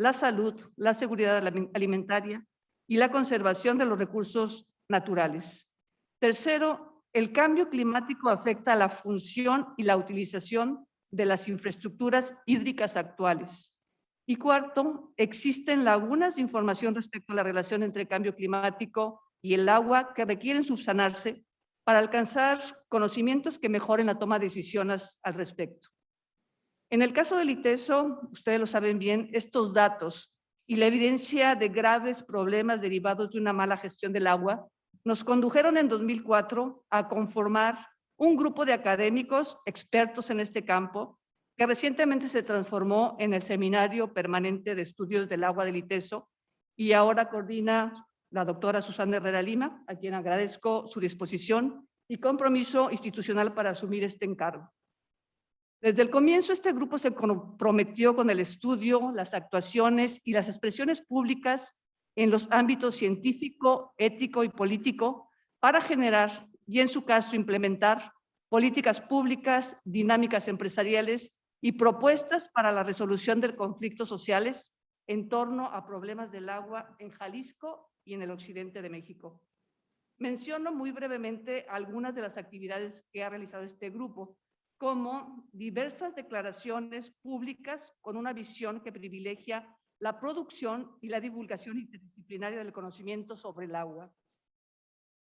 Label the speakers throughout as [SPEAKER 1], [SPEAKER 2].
[SPEAKER 1] la salud, la seguridad alimentaria y la conservación de los recursos naturales. Tercero, el cambio climático afecta a la función y la utilización de las infraestructuras hídricas actuales. Y cuarto, existen lagunas de información respecto a la relación entre el cambio climático y el agua que requieren subsanarse para alcanzar conocimientos que mejoren la toma de decisiones al respecto. En el caso del ITESO, ustedes lo saben bien, estos datos y la evidencia de graves problemas derivados de una mala gestión del agua nos condujeron en 2004 a conformar un grupo de académicos expertos en este campo que recientemente se transformó en el Seminario Permanente de Estudios del Agua del ITESO y ahora coordina la doctora Susana Herrera Lima, a quien agradezco su disposición y compromiso institucional para asumir este encargo. Desde el comienzo, este grupo se comprometió con el estudio, las actuaciones y las expresiones públicas en los ámbitos científico, ético y político para generar y, en su caso, implementar políticas públicas, dinámicas empresariales y propuestas para la resolución de conflictos sociales en torno a problemas del agua en Jalisco y en el occidente de México. Menciono muy brevemente algunas de las actividades que ha realizado este grupo, como diversas declaraciones públicas con una visión que privilegia la producción y la divulgación interdisciplinaria del conocimiento sobre el agua,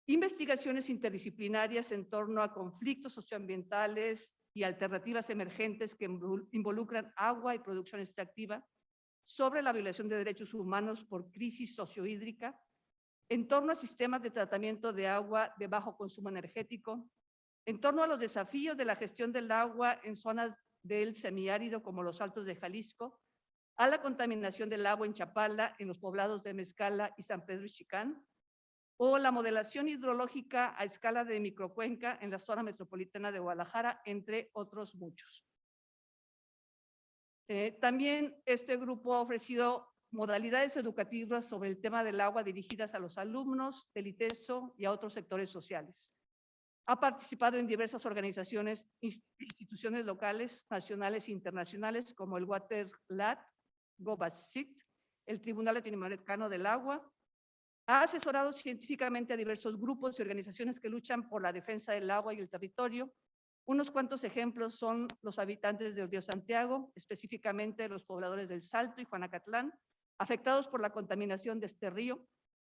[SPEAKER 1] investigaciones interdisciplinarias en torno a conflictos socioambientales y alternativas emergentes que involucran agua y producción extractiva, sobre la violación de derechos humanos por crisis sociohídrica, en torno a sistemas de tratamiento de agua de bajo consumo energético, en torno a los desafíos de la gestión del agua en zonas del semiárido como los Altos de Jalisco, a la contaminación del agua en Chapala, en los poblados de Mezcala y San Pedro Ixicán, o la modelación hidrológica a escala de microcuenca en la zona metropolitana de Guadalajara, entre otros muchos. También este grupo ha ofrecido modalidades educativas sobre el tema del agua dirigidas a los alumnos del ITESO y a otros sectores sociales. Ha participado en diversas organizaciones, instituciones locales, nacionales e internacionales como el WaterLat, GoBasit, el Tribunal Latinoamericano del Agua. Ha asesorado científicamente a diversos grupos y organizaciones que luchan por la defensa del agua y el territorio. Unos cuantos ejemplos son los habitantes del Río Santiago, específicamente los pobladores del Salto y Juanacatlán, afectados por la contaminación de este río,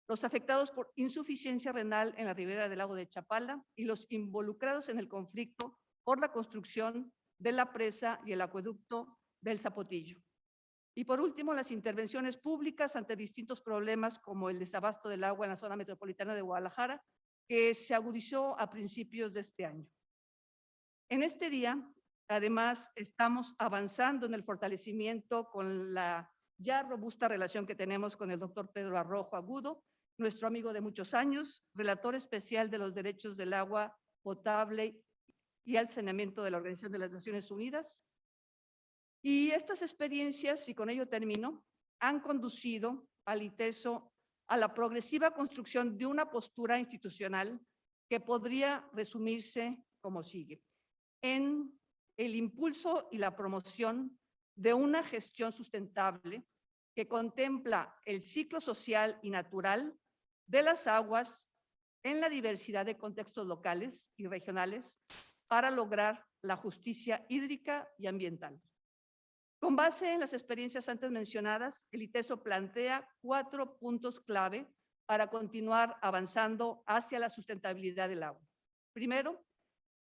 [SPEAKER 1] los afectados por insuficiencia renal en la ribera del lago de Chapala y los involucrados en el conflicto por la construcción de la presa y el acueducto del Zapotillo. Y por último, las intervenciones públicas ante distintos problemas como el desabasto del agua en la zona metropolitana de Guadalajara, que se agudizó a principios de este año. En este día, además, estamos avanzando en el fortalecimiento con la ya robusta relación que tenemos con el doctor Pedro Arrojo Agudo, nuestro amigo de muchos años, relator especial de los derechos del agua potable y al saneamiento de la Organización de las Naciones Unidas. Y estas experiencias, y con ello termino, han conducido al ITESO a la progresiva construcción de una postura institucional que podría resumirse como sigue: en el impulso y la promoción de una gestión sustentable que contempla el ciclo social y natural de las aguas en la diversidad de contextos locales y regionales para lograr la justicia hídrica y ambiental. Con base en las experiencias antes mencionadas, el ITESO plantea 4 puntos clave para continuar avanzando hacia la sustentabilidad del agua. Primero,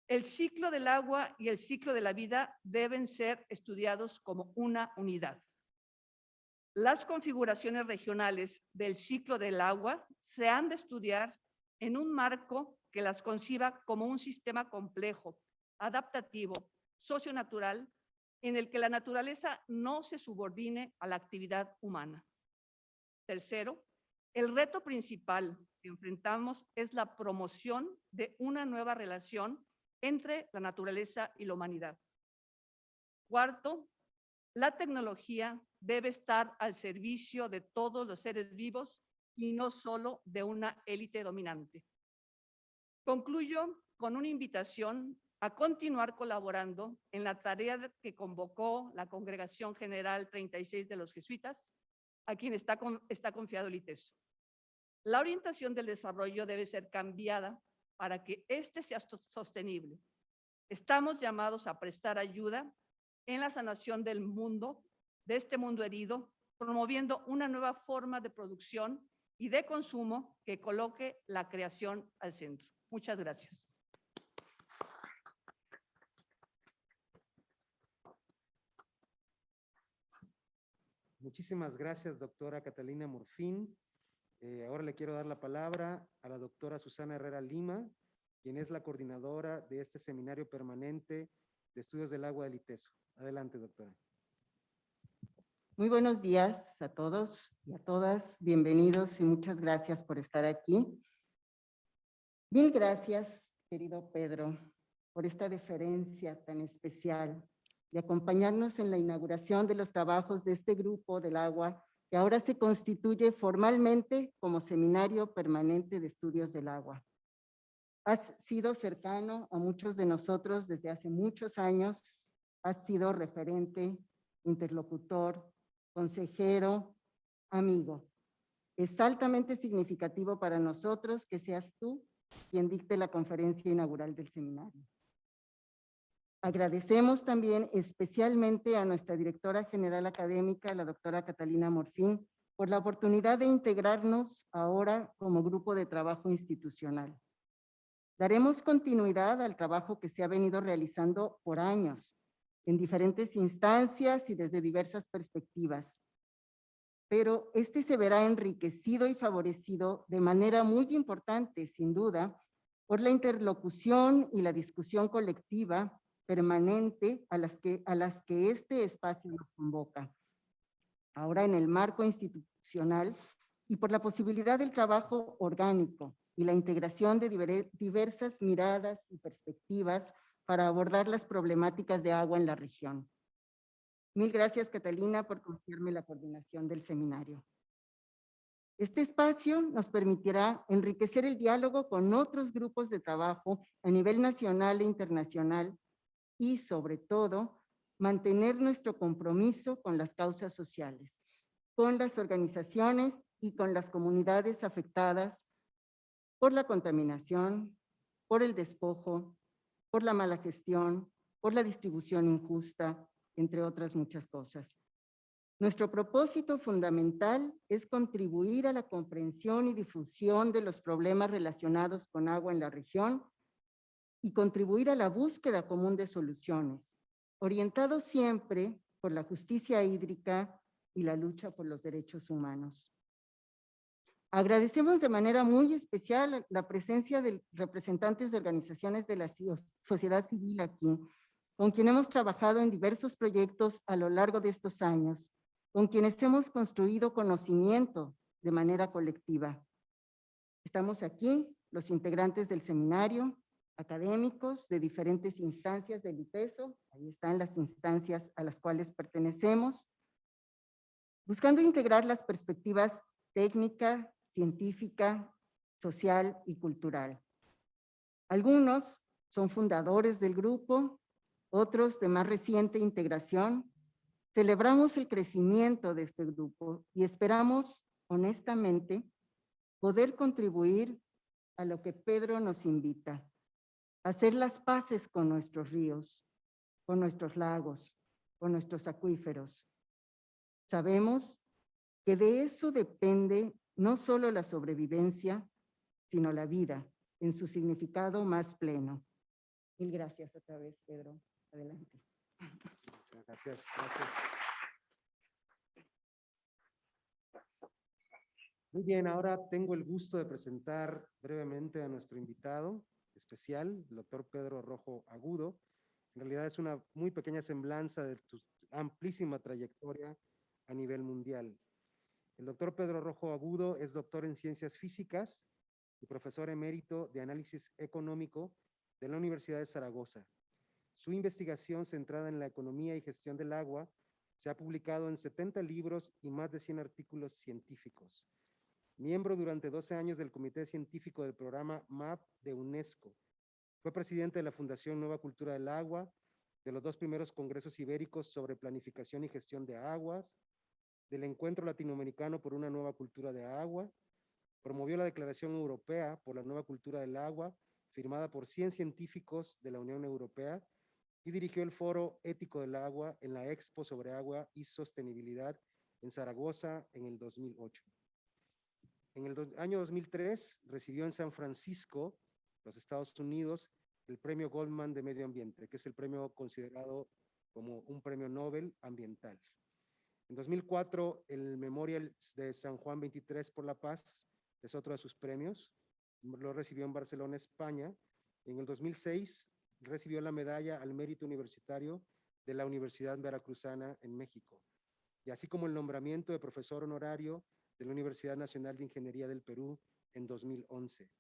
[SPEAKER 1] el ciclo del agua y el ciclo de la vida deben ser estudiados como una unidad. Las configuraciones regionales del ciclo del agua se han de estudiar en un marco que las conciba como un sistema complejo, adaptativo, socionatural, en el que la naturaleza no se subordine a la actividad humana. Tercero, el reto principal que enfrentamos es la promoción de una nueva relación entre la naturaleza y la humanidad. Cuarto, la tecnología debe estar al servicio de todos los seres vivos y no solo de una élite dominante. Concluyo con una invitación a continuar colaborando en la tarea que convocó la Congregación General 36 de los Jesuitas, a quien está confiado el ITESO. La orientación del desarrollo debe ser cambiada para que éste sea sostenible. Estamos llamados a prestar ayuda en la sanación del mundo, de este mundo herido, promoviendo una nueva forma de producción y de consumo que coloque la creación al centro. Muchas gracias.
[SPEAKER 2] Muchísimas gracias, doctora Catalina Morfín. Ahora le quiero dar la palabra a la doctora Susana Herrera Lima, quien es la coordinadora de este seminario permanente de estudios del agua del ITESO. Adelante, doctora.
[SPEAKER 3] Muy buenos días a todos y a todas. Bienvenidos y muchas gracias por estar aquí. Mil gracias, querido Pedro, por esta deferencia tan especial de acompañarnos en la inauguración de los trabajos de este grupo del agua, que ahora se constituye formalmente como Seminario Permanente de Estudios del Agua. Has sido cercano a muchos de nosotros desde hace muchos años, has sido referente, interlocutor, consejero, amigo. Es altamente significativo para nosotros que seas tú quien dicte la conferencia inaugural del seminario. Agradecemos también especialmente a nuestra directora general académica, la doctora Catalina Morfín, por la oportunidad de integrarnos ahora como grupo de trabajo institucional. Daremos continuidad al trabajo que se ha venido realizando por años, en diferentes instancias y desde diversas perspectivas. Pero este se verá enriquecido y favorecido de manera muy importante, sin duda, por la interlocución y la discusión colectiva permanente a las que este espacio nos convoca. Ahora en el marco institucional y por la posibilidad del trabajo orgánico y la integración de diversas miradas y perspectivas para abordar las problemáticas de agua en la región. Mil gracias, Catalina, por confiarme la coordinación del seminario. Este espacio nos permitirá enriquecer el diálogo con otros grupos de trabajo a nivel nacional e internacional y, sobre todo, mantener nuestro compromiso con las causas sociales, con las organizaciones y con las comunidades afectadas por la contaminación, por el despojo, por la mala gestión, por la distribución injusta, entre otras muchas cosas. Nuestro propósito fundamental es contribuir a la comprensión y difusión de los problemas relacionados con agua en la región y contribuir a la búsqueda común de soluciones, orientado siempre por la justicia hídrica y la lucha por los derechos humanos. Agradecemos de manera muy especial la presencia de representantes de organizaciones de la sociedad civil aquí, con quien hemos trabajado en diversos proyectos a lo largo de estos años, con quienes hemos construido conocimiento de manera colectiva. Estamos aquí, los integrantes del seminario, académicos de diferentes instancias del ITESO, ahí están las instancias a las cuales pertenecemos, buscando integrar las perspectivas técnica, científica, social y cultural. Algunos son fundadores del grupo, otros de más reciente integración. Celebramos el crecimiento de este grupo y esperamos, honestamente, poder contribuir a lo que Pedro nos invita, a hacer las paces con nuestros ríos, con nuestros lagos, con nuestros acuíferos. Sabemos que de eso depende no solo la sobrevivencia, sino la vida en su significado más pleno. Mil gracias otra vez, Pedro. Adelante.
[SPEAKER 2] Gracias, gracias. Muy bien, ahora tengo el gusto de presentar brevemente a nuestro invitado especial, el doctor Pedro Rojo Agudo. En realidad es una muy pequeña semblanza de tu amplísima trayectoria a nivel mundial. El doctor Pedro Rojo Agudo es doctor en Ciencias Físicas y profesor emérito de Análisis Económico de la Universidad de Zaragoza. Su investigación centrada en la economía y gestión del agua se ha publicado en 70 libros y más de 100 artículos científicos. Miembro durante 12 años del Comité Científico del Programa MAP de UNESCO. Fue presidente de la Fundación Nueva Cultura del Agua, de los 2 primeros congresos ibéricos sobre planificación y gestión de aguas, del Encuentro Latinoamericano por una Nueva Cultura de Agua, promovió la Declaración Europea por la Nueva Cultura del Agua, firmada por 100 científicos de la Unión Europea, y dirigió el Foro Ético del Agua en la Expo sobre Agua y Sostenibilidad en Zaragoza en el 2008. En el año 2003 recibió en San Francisco, los Estados Unidos, el Premio Goldman de Medio Ambiente, que es el premio considerado como un premio Nobel ambiental. En 2004, el Memorial de San Juan 23 por la Paz es otro de sus premios. Lo recibió en Barcelona, España. En el 2006, recibió la medalla al mérito universitario de la Universidad Veracruzana en México, y así como el nombramiento de profesor honorario de la Universidad Nacional de Ingeniería del Perú en 2011.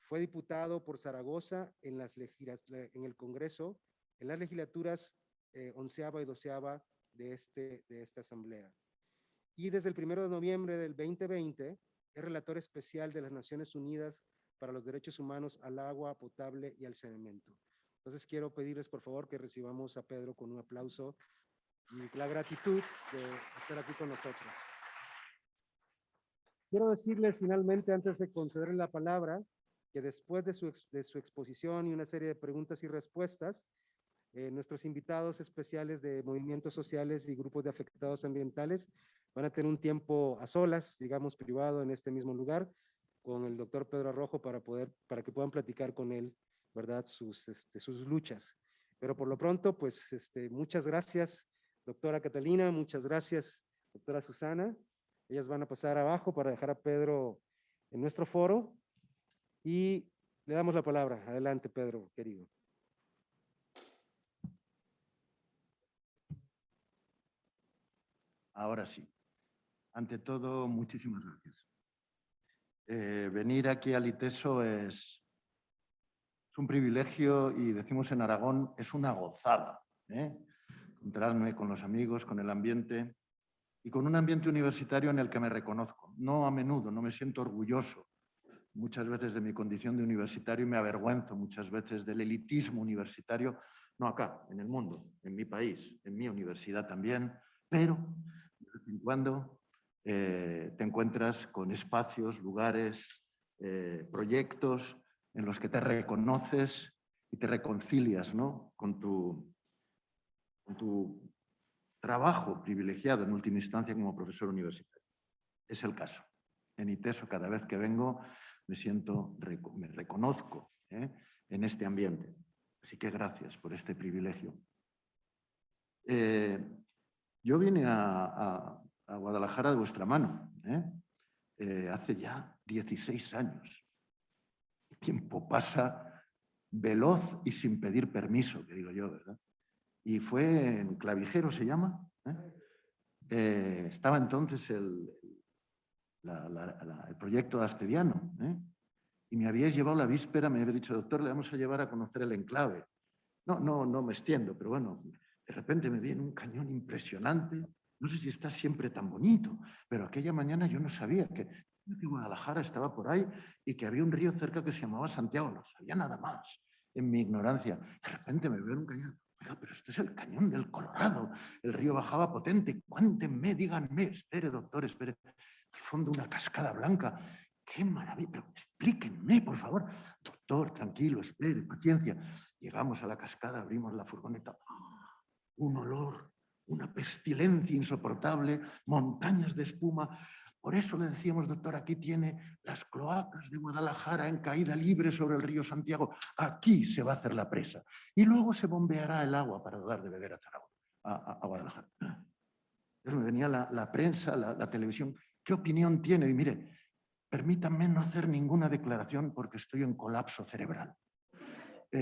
[SPEAKER 2] Fue diputado por Zaragoza en el Congreso, en las legislaturas 11ª y 12ª de esta asamblea. Y desde el 1 de noviembre del 2020 es relator especial de las Naciones Unidas para los Derechos Humanos al agua potable y al saneamiento. Entonces quiero pedirles por favor que recibamos a Pedro con un aplauso y la gratitud de estar aquí con nosotros. Quiero decirles finalmente, antes de concederle la palabra, que después de su exposición y una serie de preguntas y respuestas, nuestros invitados especiales de movimientos sociales y grupos de afectados ambientales van a tener un tiempo a solas, digamos privado, en este mismo lugar, con el doctor Pedro Arrojo para que puedan platicar con él, ¿verdad?, sus luchas. Pero por lo pronto, pues, muchas gracias, doctora Catalina, muchas gracias, doctora Susana. Ellas van a pasar abajo para dejar a Pedro en nuestro foro y le damos la palabra. Adelante, Pedro, querido.
[SPEAKER 4] Ahora sí. Ante todo, muchísimas gracias. Venir aquí al ITESO es un privilegio y decimos en Aragón, es una gozada, encontrarme con los amigos, con el ambiente y con un ambiente universitario en el que me reconozco. No a menudo, no me siento orgulloso muchas veces de mi condición de universitario y me avergüenzo muchas veces del elitismo universitario, no acá, en el mundo, en mi país, en mi universidad también, pero de vez en cuando te encuentras con espacios, lugares, proyectos en los que te reconoces y te reconcilias, ¿no?, con tu trabajo privilegiado en última instancia como profesor universitario. Es el caso. En ITESO cada vez que vengo me reconozco en este ambiente. Así que gracias por este privilegio. Yo vine a Guadalajara de vuestra mano hace ya 16 años. El tiempo pasa veloz y sin pedir permiso, que digo yo, ¿verdad? Y fue en Clavijero, se llama. Estaba entonces el proyecto Astediano, y me habíais llevado la víspera, me había dicho, doctor, le vamos a llevar a conocer el enclave. No me extiendo, pero bueno, de repente me viene un cañón impresionante. No sé si está siempre tan bonito, pero aquella mañana yo no sabía que Guadalajara estaba por ahí y que había un río cerca que se llamaba Santiago, no sabía nada más, en mi ignorancia. De repente me veo en un cañón. Oiga, pero este es el cañón del Colorado. El río bajaba potente. Cuéntenme, díganme. Espere, doctor, espere. Al fondo una cascada blanca. ¡Qué maravilla! Pero explíquenme, por favor. Doctor, tranquilo, espere, paciencia. Llegamos a la cascada, abrimos la furgoneta. ¡Oh! Un olor, una pestilencia insoportable, montañas de espuma. Por eso le decíamos, doctor, aquí tiene las cloacas de Guadalajara en caída libre sobre el río Santiago. Aquí se va a hacer la presa. Y luego se bombeará el agua para dar de beber a Zaragoza, a Guadalajara. Entonces me venía la prensa, la televisión. ¿Qué opinión tiene? Y mire, permítanme no hacer ninguna declaración porque estoy en colapso cerebral.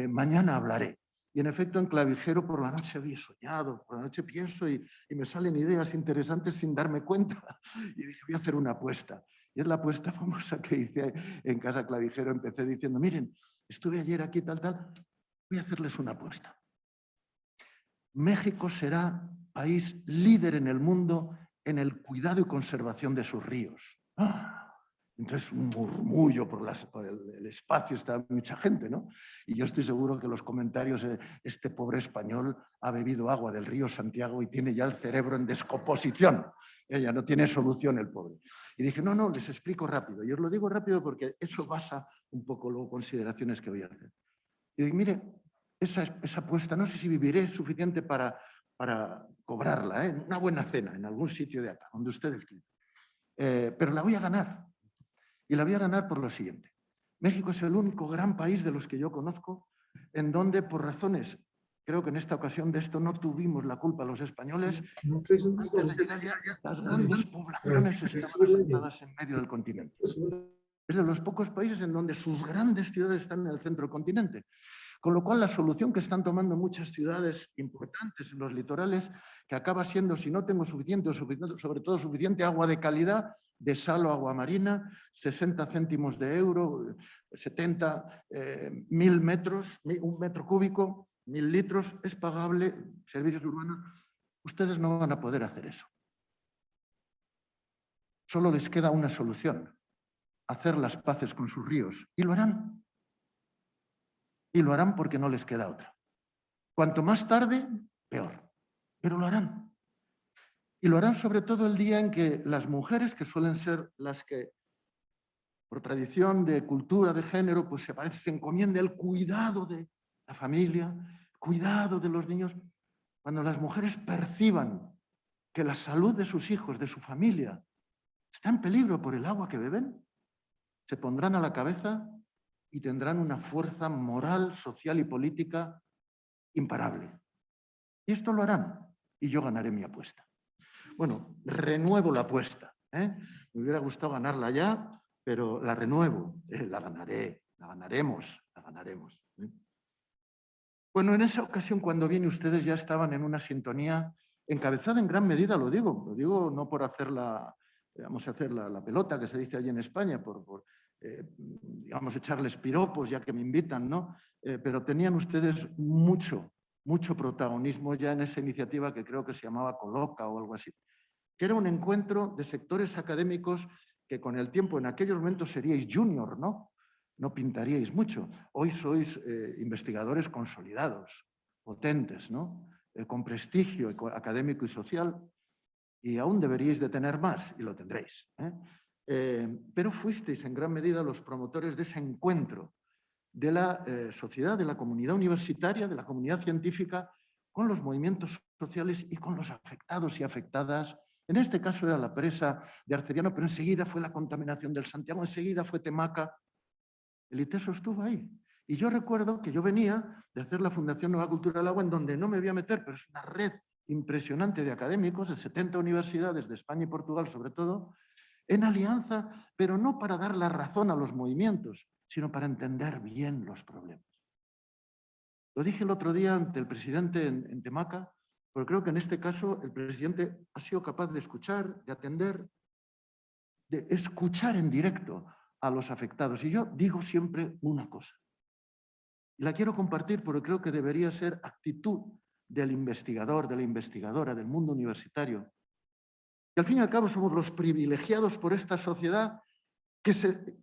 [SPEAKER 4] Mañana hablaré. Y en efecto, en Clavijero por la noche había soñado, por la noche pienso y me salen ideas interesantes sin darme cuenta. Y dije, voy a hacer una apuesta. Y es la apuesta famosa que hice en Casa Clavijero. Empecé diciendo, miren, estuve ayer aquí, tal. Voy a hacerles una apuesta. México será país líder en el mundo en el cuidado y conservación de sus ríos. Entonces, un murmullo por el espacio, está mucha gente, ¿no? Y yo estoy seguro que los comentarios, este pobre español ha bebido agua del río Santiago y tiene ya el cerebro en descomposición. Ella no tiene solución, el pobre. Y dije, no, no, les explico rápido. Y os lo digo rápido porque eso basa un poco luego consideraciones que voy a hacer. Y digo, mire, esa apuesta, no sé si viviré suficiente para cobrarla, ¿eh? Una buena cena en algún sitio de acá, donde ustedes quieran. Pero la voy a ganar. Y la voy a ganar por lo siguiente. México es el único gran país de los que yo conozco en donde, por razones, creo que en esta ocasión de esto no tuvimos la culpa los españoles, las grandes poblaciones estaban asentadas en medio del continente. Es de los pocos países en donde sus grandes ciudades están en el centro del continente. Con lo cual, la solución que están tomando muchas ciudades importantes en los litorales, que acaba siendo, si no tengo suficiente, o sobre todo suficiente agua de calidad, de sal o agua marina, 60 céntimos de euro, 70, 1000 metros, 1 metro cúbico, 1000 litros, es pagable, servicios urbanos. Ustedes no van a poder hacer eso. Solo les queda una solución, hacer las paces con sus ríos, y lo harán. Y lo harán porque no les queda otra. Cuanto más tarde, peor. Pero lo harán. Y lo harán sobre todo el día en que las mujeres, que suelen ser las que, por tradición de cultura, de género, pues se encomienda el cuidado de la familia, cuidado de los niños. Cuando las mujeres perciban que la salud de sus hijos, de su familia, está en peligro por el agua que beben, se pondrán a la cabeza y tendrán una fuerza moral, social y política imparable. Y esto lo harán, y yo ganaré mi apuesta. Bueno, renuevo la apuesta, ¿eh? Me hubiera gustado ganarla ya, pero la renuevo, la ganaré, la ganaremos, la ganaremos. Bueno, en esa ocasión, cuando vine, ustedes ya estaban en una sintonía encabezada en gran medida, lo digo no por hacer vamos a hacer la pelota que se dice allí en España, digamos, echarles piropos ya que me invitan, ¿no? Pero tenían ustedes mucho protagonismo ya en esa iniciativa que creo que se llamaba Coloca o algo así, que era un encuentro de sectores académicos que con el tiempo, en aquellos momentos seríais junior, ¿no? No pintaríais mucho. Hoy sois investigadores consolidados, potentes, ¿no? Con prestigio académico y social, y aún deberíais de tener más, y lo tendréis, ¿eh? Pero fuisteis en gran medida los promotores de ese encuentro de la sociedad, de la comunidad universitaria, de la comunidad científica, con los movimientos sociales y con los afectados y afectadas. En este caso era la presa de Arcediano, pero enseguida fue la contaminación del Santiago, enseguida fue Temaca. El ITESO estuvo ahí. Y yo recuerdo que yo venía de hacer la Fundación Nueva Cultura del Agua, en donde no me voy a meter, pero es una red impresionante de académicos de 70 universidades de España y Portugal, sobre todo, en alianza, pero no para dar la razón a los movimientos, sino para entender bien los problemas. Lo dije el otro día ante el presidente en Temaca, porque creo que en este caso el presidente ha sido capaz de escuchar, de atender, de escuchar en directo a los afectados. Y yo digo siempre una cosa, y la quiero compartir porque creo que debería ser actitud del investigador, de la investigadora, del mundo universitario. Y al fin y al cabo somos los privilegiados por esta sociedad que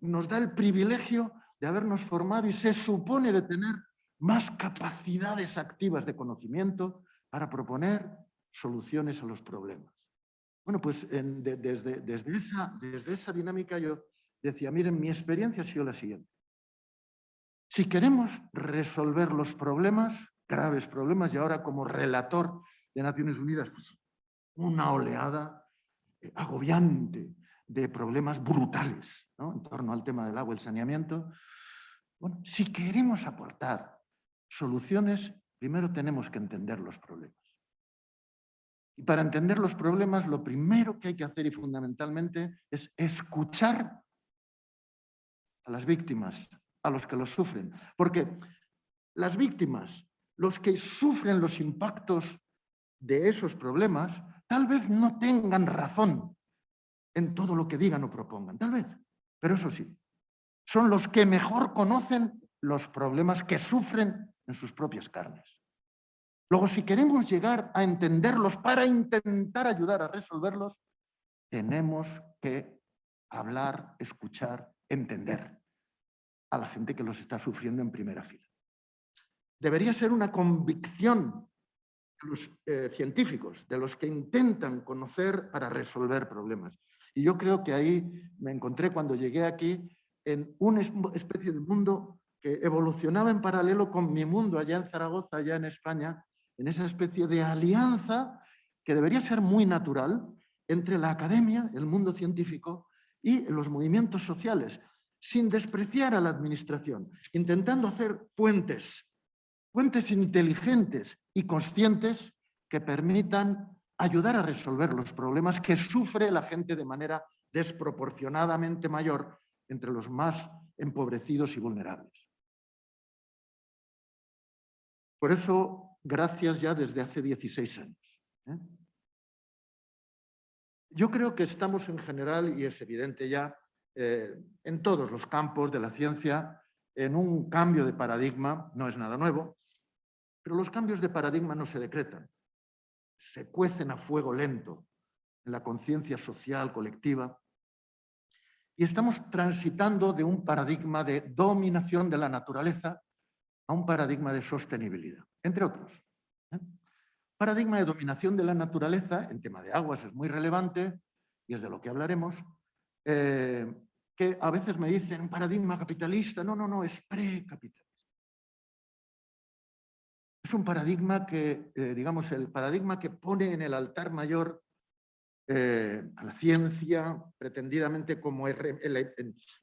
[SPEAKER 4] nos da el privilegio de habernos formado y se supone de tener más capacidades activas de conocimiento para proponer soluciones a los problemas. Bueno, pues desde esa dinámica yo decía, miren, mi experiencia ha sido la siguiente. Si queremos resolver los problemas, graves problemas, y ahora como relator de Naciones Unidas, pues una oleada agobiante de problemas brutales, ¿no? En torno al tema del agua y el saneamiento. Bueno, si queremos aportar soluciones, primero tenemos que entender los problemas. Y para entender los problemas, lo primero que hay que hacer y fundamentalmente es escuchar a las víctimas, a los que los sufren. Porque las víctimas, los que sufren los impactos de esos problemas, tal vez no tengan razón en todo lo que digan o propongan, tal vez, pero eso sí, son los que mejor conocen los problemas que sufren en sus propias carnes. Luego, si queremos llegar a entenderlos para intentar ayudar a resolverlos, tenemos que hablar, escuchar, entender a la gente que los está sufriendo en primera fila. Debería ser una convicción de los científicos, de los que intentan conocer para resolver problemas. Y yo creo que ahí me encontré cuando llegué aquí en una especie de mundo que evolucionaba en paralelo con mi mundo allá en Zaragoza, allá en España, en esa especie de alianza que debería ser muy natural entre la academia, el mundo científico y los movimientos sociales, sin despreciar a la administración, intentando hacer puentes inteligentes y conscientes que permitan ayudar a resolver los problemas que sufre la gente de manera desproporcionadamente mayor entre los más empobrecidos y vulnerables. Por eso, gracias ya desde hace 16 años. Yo creo que estamos en general, y es evidente ya, en todos los campos de la ciencia, en un cambio de paradigma. No es nada nuevo, pero los cambios de paradigma no se decretan, se cuecen a fuego lento en la conciencia social colectiva, y estamos transitando de un paradigma de dominación de la naturaleza a un paradigma de sostenibilidad, entre otros. Paradigma de dominación de la naturaleza, en tema de aguas es muy relevante, y es de lo que hablaremos, que a veces me dicen paradigma capitalista. No, es precapitalista. Es un paradigma que, digamos, el paradigma que pone en el altar mayor a la ciencia, pretendidamente como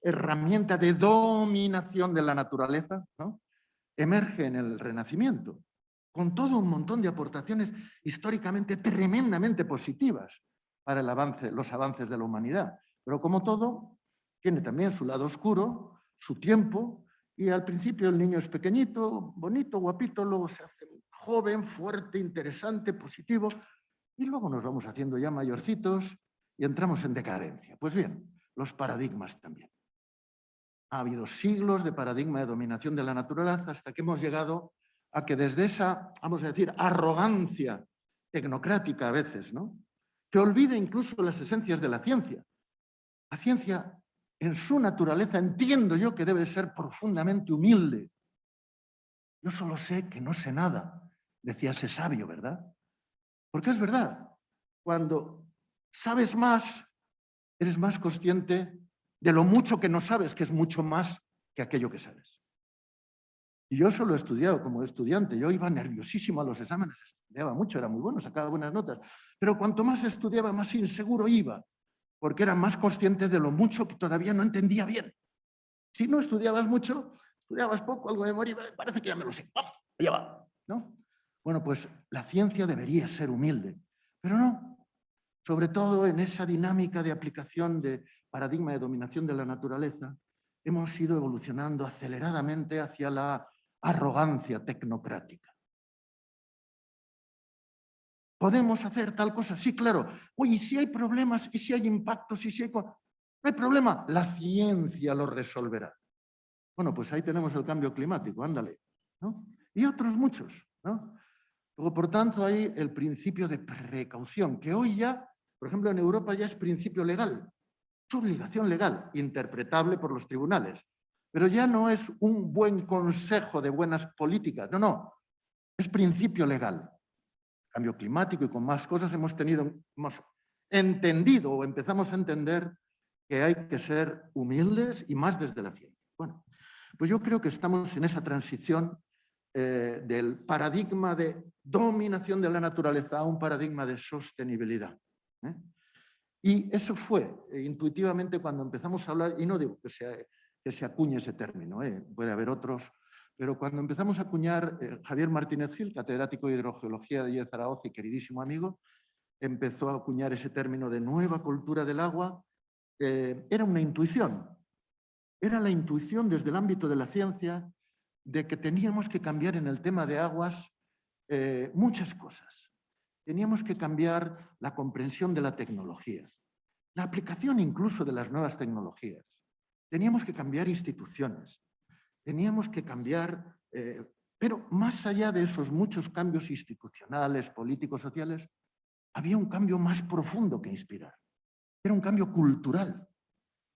[SPEAKER 4] herramienta de dominación de la naturaleza, ¿no? Emerge en el Renacimiento, con todo un montón de aportaciones históricamente tremendamente positivas para los avances de la humanidad. Pero como todo, tiene también su lado oscuro, su tiempo, y al principio el niño es pequeñito, bonito, guapito, luego se hace joven, fuerte, interesante, positivo, y luego nos vamos haciendo ya mayorcitos y entramos en decadencia. Pues bien, los paradigmas también. Ha habido siglos de paradigma de dominación de la naturaleza hasta que hemos llegado a que desde esa, vamos a decir, arrogancia tecnocrática a veces, ¿no?, que olvida incluso las esencias de la ciencia. La ciencia, en su naturaleza, entiendo yo que debe ser profundamente humilde. Yo solo sé que no sé nada, decía ese sabio, ¿verdad? Porque es verdad, cuando sabes más, eres más consciente de lo mucho que no sabes, que es mucho más que aquello que sabes. Y yo eso lo he estudiado como estudiante. Yo iba nerviosísimo a los exámenes, estudiaba mucho, era muy bueno, sacaba buenas notas. Pero cuanto más estudiaba, más inseguro iba, porque era más consciente de lo mucho que todavía no entendía bien. Si no estudiabas mucho, estudiabas poco, algo de memoria, parece que ya me lo sé. ¡Pam! Allá va, ¿no? Bueno, pues la ciencia debería ser humilde, pero no. Sobre todo en esa dinámica de aplicación de paradigma de dominación de la naturaleza, hemos ido evolucionando aceleradamente hacia la arrogancia tecnocrática. ¿Podemos hacer tal cosa? Sí, claro. Oye, ¿y si hay problemas? ¿Y si hay impactos? ¿Y si hay... No hay problema, la ciencia lo resolverá. Bueno, pues ahí tenemos el cambio climático, ándale, ¿no? Y otros muchos, ¿no? Luego, por tanto, hay el principio de precaución, que hoy ya, por ejemplo, en Europa ya es principio legal. Es obligación legal, interpretable por los tribunales. Pero ya no es un buen consejo de buenas políticas, no, es principio legal. Cambio climático y con más cosas hemos entendido o empezamos a entender que hay que ser humildes y más desde la ciencia. Bueno, pues yo creo que estamos en esa transición del paradigma de dominación de la naturaleza a un paradigma de sostenibilidad. Y eso fue intuitivamente cuando empezamos a hablar, y no digo que se acuñe ese término, puede haber otros, pero cuando empezamos a acuñar, Javier Martínez Gil, catedrático de hidrogeología de Zaragoza y queridísimo amigo, empezó a acuñar ese término de nueva cultura del agua. Era una intuición, era la intuición desde el ámbito de la ciencia de que teníamos que cambiar en el tema de aguas muchas cosas. Teníamos que cambiar la comprensión de la tecnología, la aplicación incluso de las nuevas tecnologías. Teníamos que cambiar instituciones, teníamos que cambiar, pero más allá de esos muchos cambios institucionales, políticos, sociales, había un cambio más profundo que inspirar. Era un cambio cultural.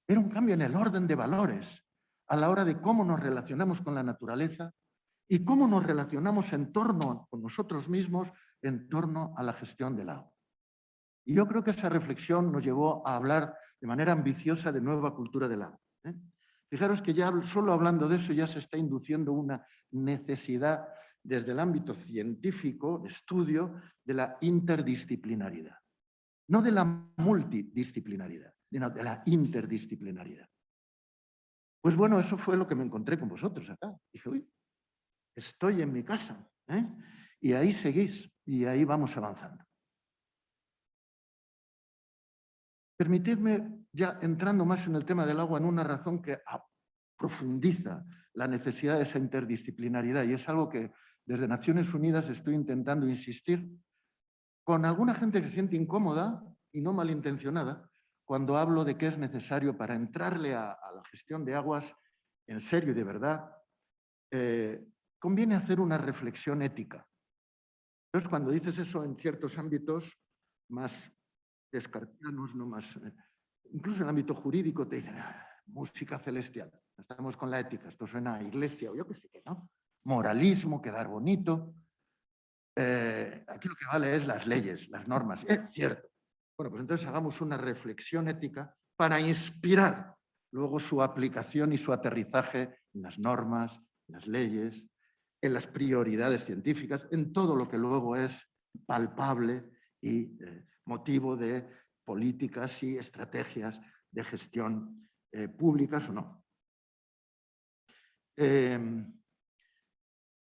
[SPEAKER 4] Era un cambio en el orden de valores a la hora de cómo nos relacionamos con la naturaleza y cómo nos relacionamos en torno con nosotros mismos en torno a la gestión del agua. Y yo creo que esa reflexión nos llevó a hablar de manera ambiciosa de nueva cultura del agua. Fijaros que ya solo hablando de eso ya se está induciendo una necesidad desde el ámbito científico, de estudio, de la interdisciplinaridad. No de la multidisciplinaridad, sino de la interdisciplinaridad. Pues bueno, eso fue lo que me encontré con vosotros acá. Dije, uy, estoy en mi casa, ¿eh? Y ahí seguís, y ahí vamos avanzando. Permitidme, ya entrando más en el tema del agua, en una razón que profundiza la necesidad de esa interdisciplinaridad, y es algo que desde Naciones Unidas estoy intentando insistir con alguna gente que se siente incómoda y no malintencionada cuando hablo de que es necesario para entrarle a la gestión de aguas en serio y de verdad, conviene hacer una reflexión ética. Entonces, cuando dices eso en ciertos ámbitos más descartianos, no más, incluso en el ámbito jurídico te dicen música celestial, estamos con la ética, esto suena a iglesia o yo qué sé qué, ¿no? Moralismo, quedar bonito. Aquí lo que vale es las leyes, las normas. Cierto. Bueno, pues entonces hagamos una reflexión ética para inspirar luego su aplicación y su aterrizaje en las normas, en las leyes, en las prioridades científicas, en todo lo que luego es palpable y motivo de políticas y estrategias de gestión públicas o no.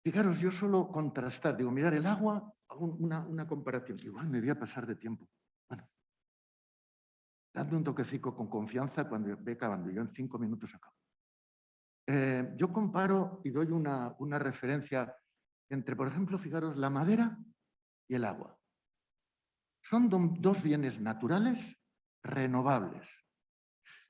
[SPEAKER 4] Fijaros, yo suelo contrastar, digo, mirar el agua, hago una comparación, igual me voy a pasar de tiempo. Bueno, dadme un toquecito con confianza cuando ve acabando, yo en 5 minutos acabo. Yo comparo y doy una referencia entre, por ejemplo, fijaros, la madera y el agua. Son dos bienes naturales renovables.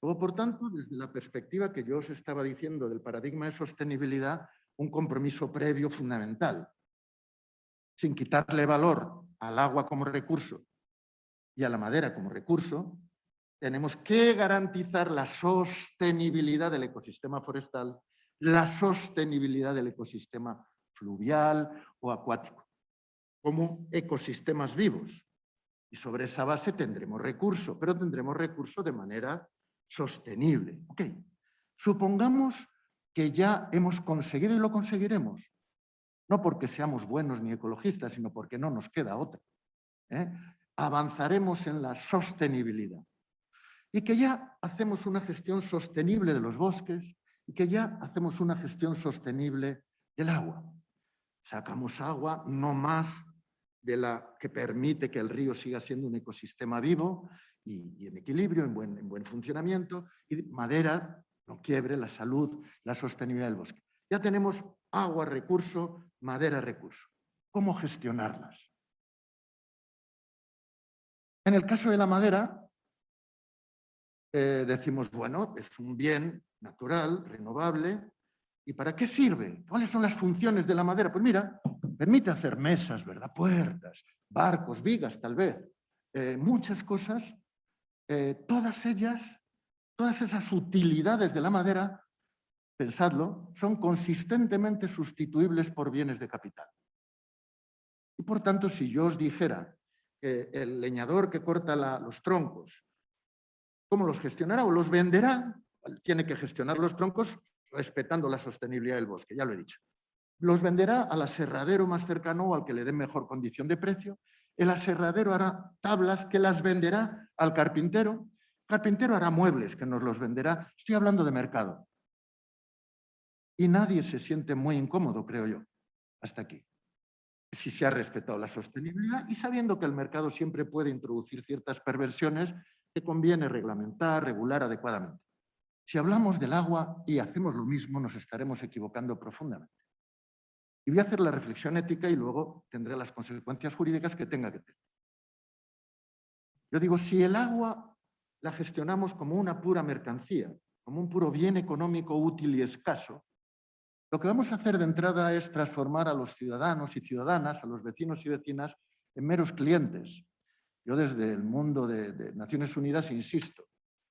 [SPEAKER 4] Luego, por tanto, desde la perspectiva que yo os estaba diciendo del paradigma de sostenibilidad, un compromiso previo fundamental, sin quitarle valor al agua como recurso y a la madera como recurso, tenemos que garantizar la sostenibilidad del ecosistema forestal, la sostenibilidad del ecosistema fluvial o acuático, como ecosistemas vivos. Y sobre esa base tendremos recurso, pero tendremos recurso de manera sostenible. Ok, supongamos que ya hemos conseguido y lo conseguiremos, no porque seamos buenos ni ecologistas, sino porque no nos queda otra. Avanzaremos en la sostenibilidad y que ya hacemos una gestión sostenible de los bosques y que ya hacemos una gestión sostenible del agua. Sacamos agua no más de la que permite que el río siga siendo un ecosistema vivo y en equilibrio, en buen funcionamiento, y madera, no quiebre, la salud, la sostenibilidad del bosque. Ya tenemos agua, recurso, madera, recurso. ¿Cómo gestionarlas? En el caso de la madera, decimos, bueno, es un bien natural, renovable. ¿Y para qué sirve? ¿Cuáles son las funciones de la madera? Pues mira, permite hacer mesas, ¿verdad? Puertas, barcos, vigas, tal vez. Muchas cosas, todas ellas, todas esas utilidades de la madera, pensadlo, son consistentemente sustituibles por bienes de capital. Y por tanto, si yo os dijera que el leñador que corta los troncos, ¿cómo los gestionará o los venderá? Tiene que gestionar los troncos respetando la sostenibilidad del bosque, ya lo he dicho. Los venderá al aserradero más cercano o al que le dé mejor condición de precio. El aserradero hará tablas que las venderá al carpintero. El carpintero hará muebles que nos los venderá. Estoy hablando de mercado. Y nadie se siente muy incómodo, creo yo, hasta aquí. Si se ha respetado la sostenibilidad y sabiendo que el mercado siempre puede introducir ciertas perversiones que conviene reglamentar, regular adecuadamente. Si hablamos del agua y hacemos lo mismo, nos estaremos equivocando profundamente. Y voy a hacer la reflexión ética y luego tendré las consecuencias jurídicas que tenga que tener. Yo digo, si el agua la gestionamos como una pura mercancía, como un puro bien económico útil y escaso, lo que vamos a hacer de entrada es transformar a los ciudadanos y ciudadanas, a los vecinos y vecinas, en meros clientes. Yo desde el mundo de Naciones Unidas insisto,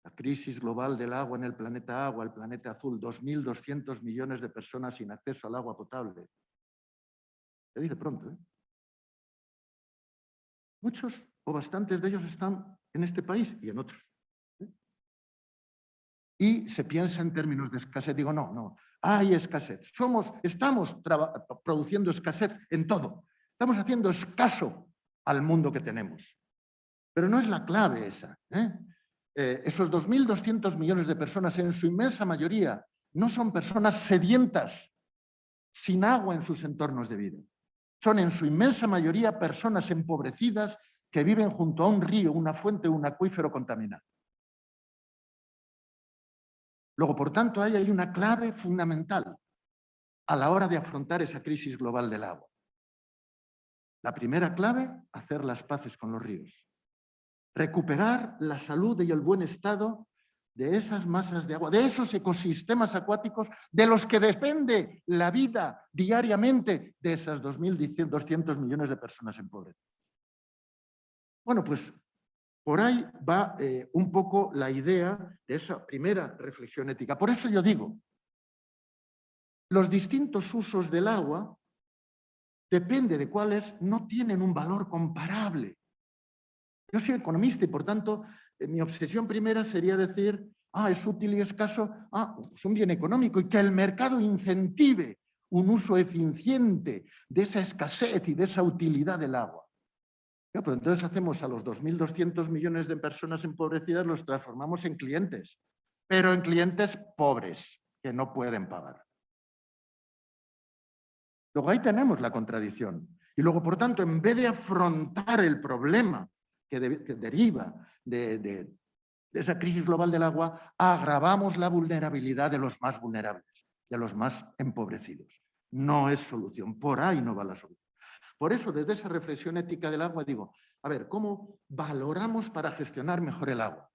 [SPEAKER 4] La crisis global del agua en el planeta agua, el planeta azul, 2.200 millones de personas sin acceso al agua potable. Se dice pronto, ¿eh? Muchos o bastantes de ellos están en este país y en otros. Y se piensa en términos de escasez. Digo, no, hay escasez. Estamos produciendo escasez en todo. Estamos haciendo escaso al mundo que tenemos. Pero no es la clave esa, ¿eh? Esos 2.200 millones de personas, en su inmensa mayoría, no son personas sedientas, sin agua en sus entornos de vida. Son en su inmensa mayoría personas empobrecidas que viven junto a un río, una fuente o un acuífero contaminado. Luego, por tanto, hay una clave fundamental a la hora de afrontar esa crisis global del agua. La primera clave, hacer las paces con los ríos. Recuperar la salud y el buen estado de esas masas de agua, de esos ecosistemas acuáticos de los que depende la vida diariamente de esas 2.200 millones de personas en pobreza. Bueno, pues por ahí va un poco la idea de esa primera reflexión ética. Por eso yo digo, los distintos usos del agua, depende de cuáles, no tienen un valor comparable. Yo soy economista y, por tanto, mi obsesión primera sería decir, es útil y escaso, es un bien económico y que el mercado incentive un uso eficiente de esa escasez y de esa utilidad del agua. Pero entonces hacemos a los 2.200 millones de personas empobrecidas, los transformamos en clientes, pero en clientes pobres que no pueden pagar. Luego ahí tenemos la contradicción. Y luego, por tanto, en vez de afrontar el problema que deriva de esa crisis global del agua, agravamos la vulnerabilidad de los más vulnerables, de los más empobrecidos. No es solución, por ahí no va la solución. Por eso, desde esa reflexión ética del agua, digo, a ver, ¿cómo valoramos para gestionar mejor el agua?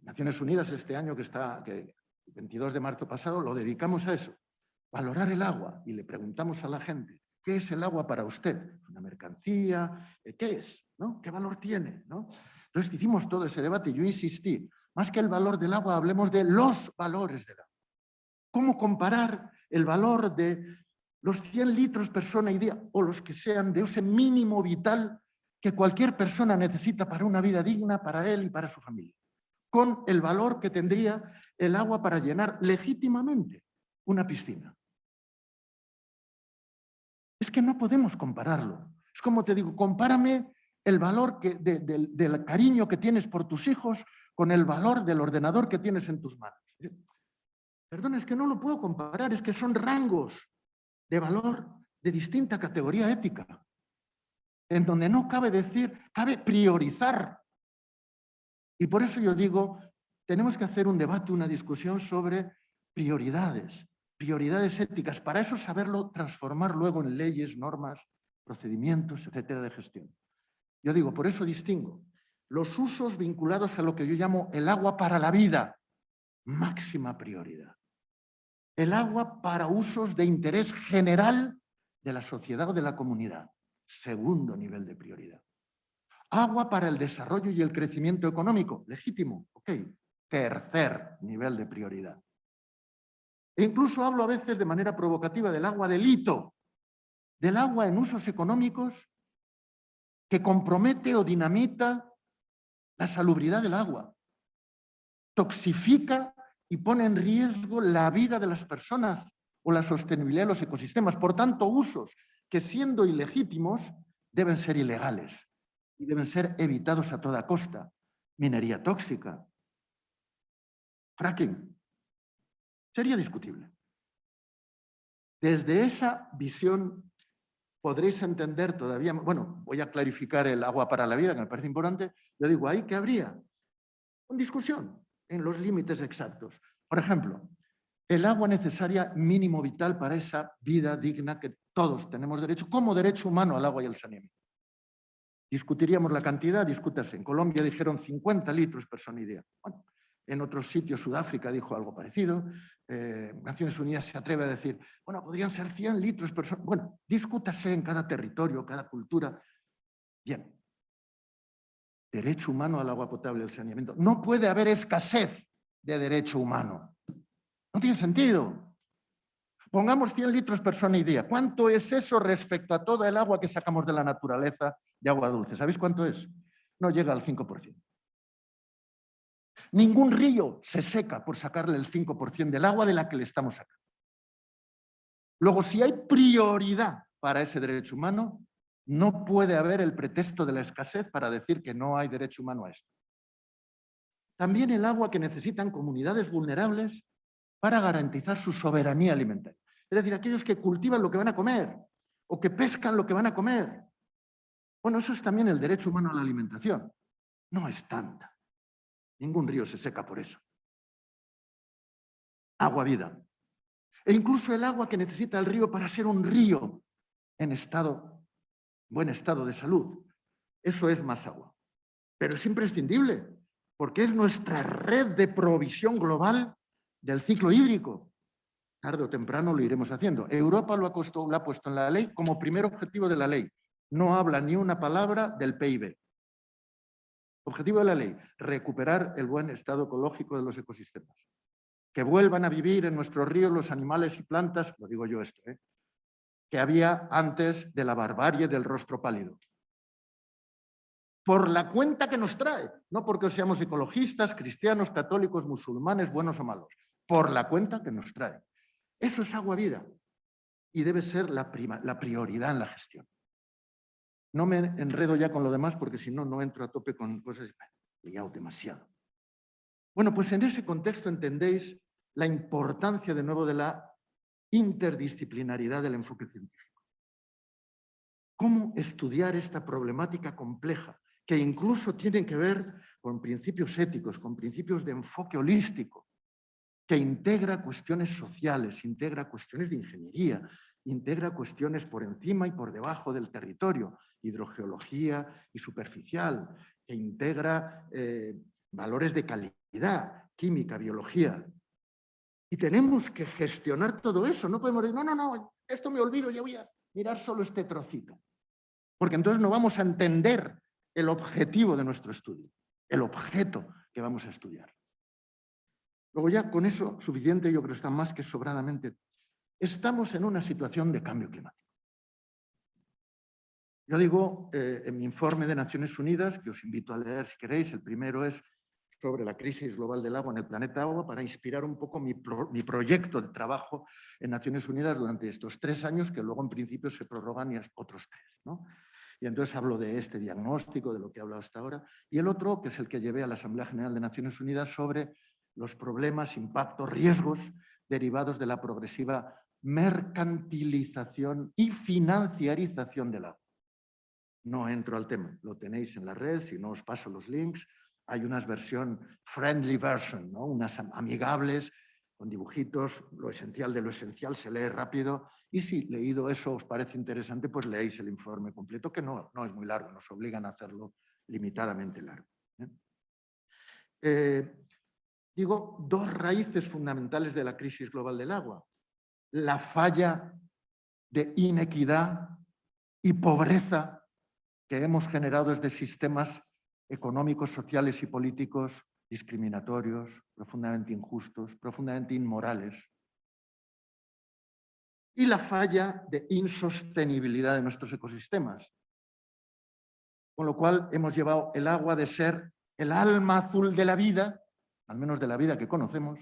[SPEAKER 4] Naciones Unidas este año, el 22 de marzo pasado, lo dedicamos a eso, valorar el agua, y le preguntamos a la gente, ¿qué es el agua para usted? ¿Una mercancía? ¿Qué es? ¿No? ¿Qué valor tiene? ¿No? Entonces hicimos todo ese debate y yo insistí, más que el valor del agua, hablemos de los valores del agua. ¿Cómo comparar el valor de los 100 litros persona y día, o los que sean, de ese mínimo vital que cualquier persona necesita para una vida digna, para él y para su familia, con el valor que tendría el agua para llenar legítimamente una piscina? Es que no podemos compararlo. Es como te digo, compárame el valor del cariño que tienes por tus hijos con el valor del ordenador que tienes en tus manos. Perdón, es que no lo puedo comparar, es que son rangos de valor de distinta categoría ética, en donde no cabe decir, cabe priorizar. Y por eso yo digo, tenemos que hacer un debate, una discusión sobre prioridades éticas, para eso saberlo transformar luego en leyes, normas, procedimientos, etcétera, de gestión. Yo digo, por eso distingo los usos vinculados a lo que yo llamo el agua para la vida, máxima prioridad. El agua para usos de interés general de la sociedad o de la comunidad, segundo nivel de prioridad. Agua para el desarrollo y el crecimiento económico, legítimo, ok, tercer nivel de prioridad. E incluso hablo a veces de manera provocativa del agua delito, del agua en usos económicos que compromete o dinamita la salubridad del agua, toxifica y pone en riesgo la vida de las personas o la sostenibilidad de los ecosistemas. Por tanto, usos que, siendo ilegítimos, deben ser ilegales y deben ser evitados a toda costa. Minería tóxica, fracking, sería discutible. Desde esa visión podréis entender todavía, bueno, voy a clarificar el agua para la vida, que me parece importante. Yo digo, ahí que habría una discusión en los límites exactos. Por ejemplo, el agua necesaria mínimo vital para esa vida digna que todos tenemos derecho, como derecho humano al agua y al saneamiento. Discutiríamos la cantidad, discútase. En Colombia dijeron 50 litros persona y día. Bueno, en otros sitios, Sudáfrica dijo algo parecido. Naciones Unidas se atreve a decir, bueno, podrían ser 100 litros persona. Bueno, discútase en cada territorio, cada cultura. Bien. Derecho humano al agua potable y al saneamiento. No puede haber escasez de derecho humano. No tiene sentido. Pongamos 100 litros persona y día. ¿Cuánto es eso respecto a toda el agua que sacamos de la naturaleza de agua dulce? ¿Sabéis cuánto es? No llega al 5%. Ningún río se seca por sacarle el 5% del agua de la que le estamos sacando. Luego, si hay prioridad para ese derecho humano, no puede haber el pretexto de la escasez para decir que no hay derecho humano a esto. También el agua que necesitan comunidades vulnerables para garantizar su soberanía alimentaria. Es decir, aquellos que cultivan lo que van a comer o que pescan lo que van a comer. Bueno, eso es también el derecho humano a la alimentación. No es tanta. Ningún río se seca por eso. Agua vida. E incluso el agua que necesita el río para ser un río en buen estado de salud. Eso es más agua. Pero es imprescindible, porque es nuestra red de provisión global del ciclo hídrico. Tarde o temprano lo iremos haciendo. Europa lo ha puesto en la ley como primer objetivo de la ley. No habla ni una palabra del PIB. Objetivo de la ley, recuperar el buen estado ecológico de los ecosistemas. Que vuelvan a vivir en nuestros ríos los animales y plantas, lo digo yo esto, que había antes de la barbarie del rostro pálido. Por la cuenta que nos trae, no porque seamos ecologistas, cristianos, católicos, musulmanes, buenos o malos, por la cuenta que nos trae. Eso es agua vida y debe ser la prioridad en la gestión. No me enredo ya con lo demás porque si no, no entro a tope con cosas liado demasiado. Bueno, pues en ese contexto entendéis la importancia de nuevo de la interdisciplinaridad del enfoque científico. ¿Cómo estudiar esta problemática compleja que incluso tiene que ver con principios éticos, con principios de enfoque holístico, que integra cuestiones sociales, integra cuestiones de ingeniería, integra cuestiones por encima y por debajo del territorio, hidrogeología y superficial, que integra valores de calidad, química, biología. Y tenemos que gestionar todo eso. No podemos decir, no, esto me olvido, ya voy a mirar solo este trocito. Porque entonces no vamos a entender el objetivo de nuestro estudio, el objeto que vamos a estudiar. Luego ya con eso suficiente, yo creo que está más que sobradamente. Estamos en una situación de cambio climático. Yo digo en mi informe de Naciones Unidas, que os invito a leer si queréis, el primero es sobre la crisis global del agua en el planeta agua, para inspirar un poco mi proyecto de trabajo en Naciones Unidas durante estos 3 años, que luego en principio se prorrogan y otros 3, ¿no? Y entonces hablo de este diagnóstico, de lo que he hablado hasta ahora, y el otro, que es el que llevé a la Asamblea General de Naciones Unidas, sobre los problemas, impactos, riesgos derivados de la progresiva mercantilización y financiarización del agua. No entro al tema, lo tenéis en la red, si no os paso los links. Hay unas versión friendly version, ¿no? Unas amigables, con dibujitos, lo esencial de lo esencial, se lee rápido. Y si leído eso os parece interesante, pues leéis el informe completo, que no es muy largo, nos obligan a hacerlo limitadamente largo. Digo, 2 raíces fundamentales de la crisis global del agua. La falla de inequidad y pobreza que hemos generado desde sistemas económicos, sociales y políticos discriminatorios, profundamente injustos, profundamente inmorales. Y la falla de insostenibilidad de nuestros ecosistemas. Con lo cual hemos llevado el agua de ser el alma azul de la vida, al menos de la vida que conocemos,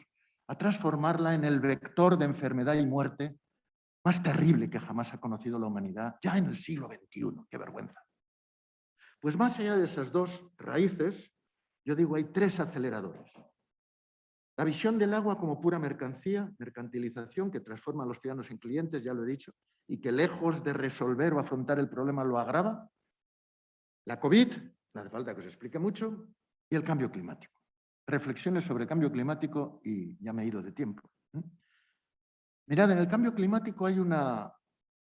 [SPEAKER 4] a transformarla en el vector de enfermedad y muerte más terrible que jamás ha conocido la humanidad, ya en el siglo XXI. ¡Qué vergüenza! Pues más allá de esas 2 raíces, yo digo, hay 3 aceleradores. La visión del agua como pura mercancía, mercantilización, que transforma a los ciudadanos en clientes, ya lo he dicho, y que lejos de resolver o afrontar el problema lo agrava. La COVID, no hace falta que os explique mucho, y el cambio climático. Reflexiones sobre cambio climático y ya me he ido de tiempo. Mirad, en el cambio climático hay un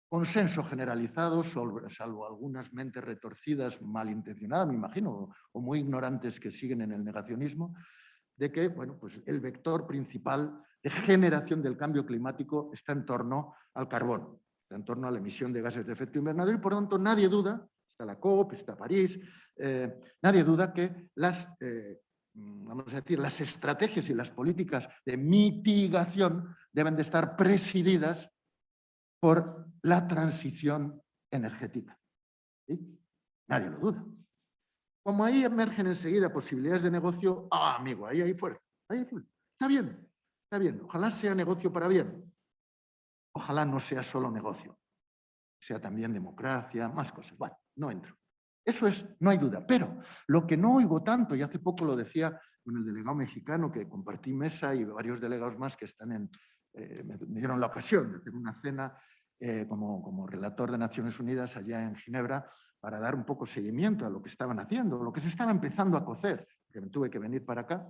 [SPEAKER 4] consenso generalizado, salvo algunas mentes retorcidas, malintencionadas, me imagino, o muy ignorantes que siguen en el negacionismo, de que bueno, pues el vector principal de generación del cambio climático está en torno al carbono, está en torno a la emisión de gases de efecto invernadero y por lo tanto nadie duda, está la COP, está París, nadie duda que las vamos a decir, las estrategias y las políticas de mitigación deben de estar presididas por la transición energética. ¿Sí? Nadie lo duda. Como ahí emergen enseguida posibilidades de negocio, amigo, ahí hay fuerza, ahí hay fuerza. Está bien, está bien. Ojalá sea negocio para bien. Ojalá no sea solo negocio, sea también democracia, más cosas. Bueno, no entro. Eso es, no hay duda. Pero lo que no oigo tanto, y hace poco lo decía con el delegado mexicano, que compartí mesa, y varios delegados más que están me dieron la ocasión de hacer una cena como relator de Naciones Unidas allá en Ginebra, para dar un poco seguimiento a lo que estaban haciendo, lo que se estaba empezando a cocer, que me tuve que venir para acá.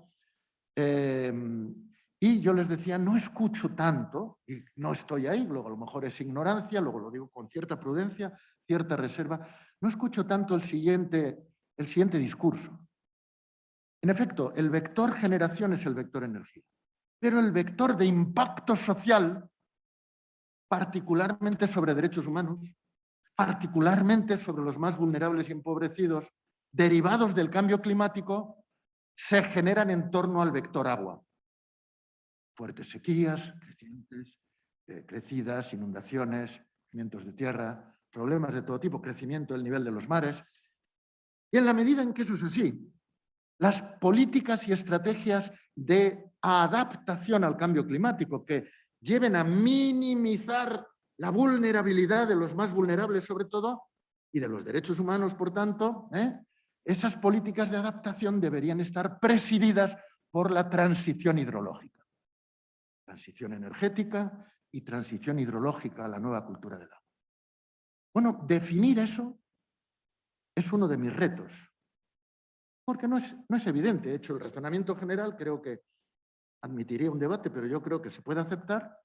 [SPEAKER 4] Y yo les decía, no escucho tanto, y no estoy ahí, luego a lo mejor es ignorancia, luego lo digo con cierta prudencia, cierta reserva, no escucho tanto el siguiente discurso. En efecto, el vector generación es el vector energía, pero el vector de impacto social, particularmente sobre derechos humanos, particularmente sobre los más vulnerables y empobrecidos, derivados del cambio climático, se generan en torno al vector agua. Fuertes sequías, crecidas, inundaciones, movimientos de tierra, problemas de todo tipo, crecimiento del nivel de los mares. Y en la medida en que eso es así, las políticas y estrategias de adaptación al cambio climático que lleven a minimizar la vulnerabilidad de los más vulnerables sobre todo y de los derechos humanos, por tanto, esas políticas de adaptación deberían estar presididas por la transición hidrológica. Transición energética y transición hidrológica a la nueva cultura del agua. Bueno, definir eso es uno de mis retos, porque no es evidente. De hecho, el razonamiento general creo que admitiría un debate, pero yo creo que se puede aceptar.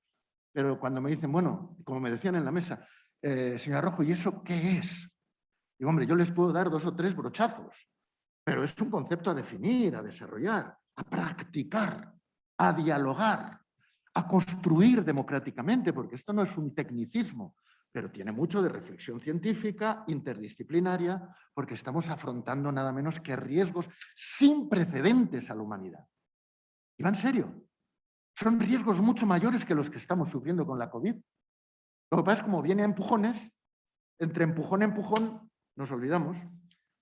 [SPEAKER 4] Pero cuando me dicen, bueno, como me decían en la mesa, señor Rojo, ¿y eso qué es? Digo, hombre, yo les puedo dar 2 o 3 brochazos, pero es un concepto a definir, a desarrollar, a practicar, a dialogar, a construir democráticamente, porque esto no es un tecnicismo, pero tiene mucho de reflexión científica, interdisciplinaria, porque estamos afrontando nada menos que riesgos sin precedentes a la humanidad. Y va en serio. Son riesgos mucho mayores que los que estamos sufriendo con la COVID. Lo que pasa es como viene a empujones, entre empujón y empujón nos olvidamos.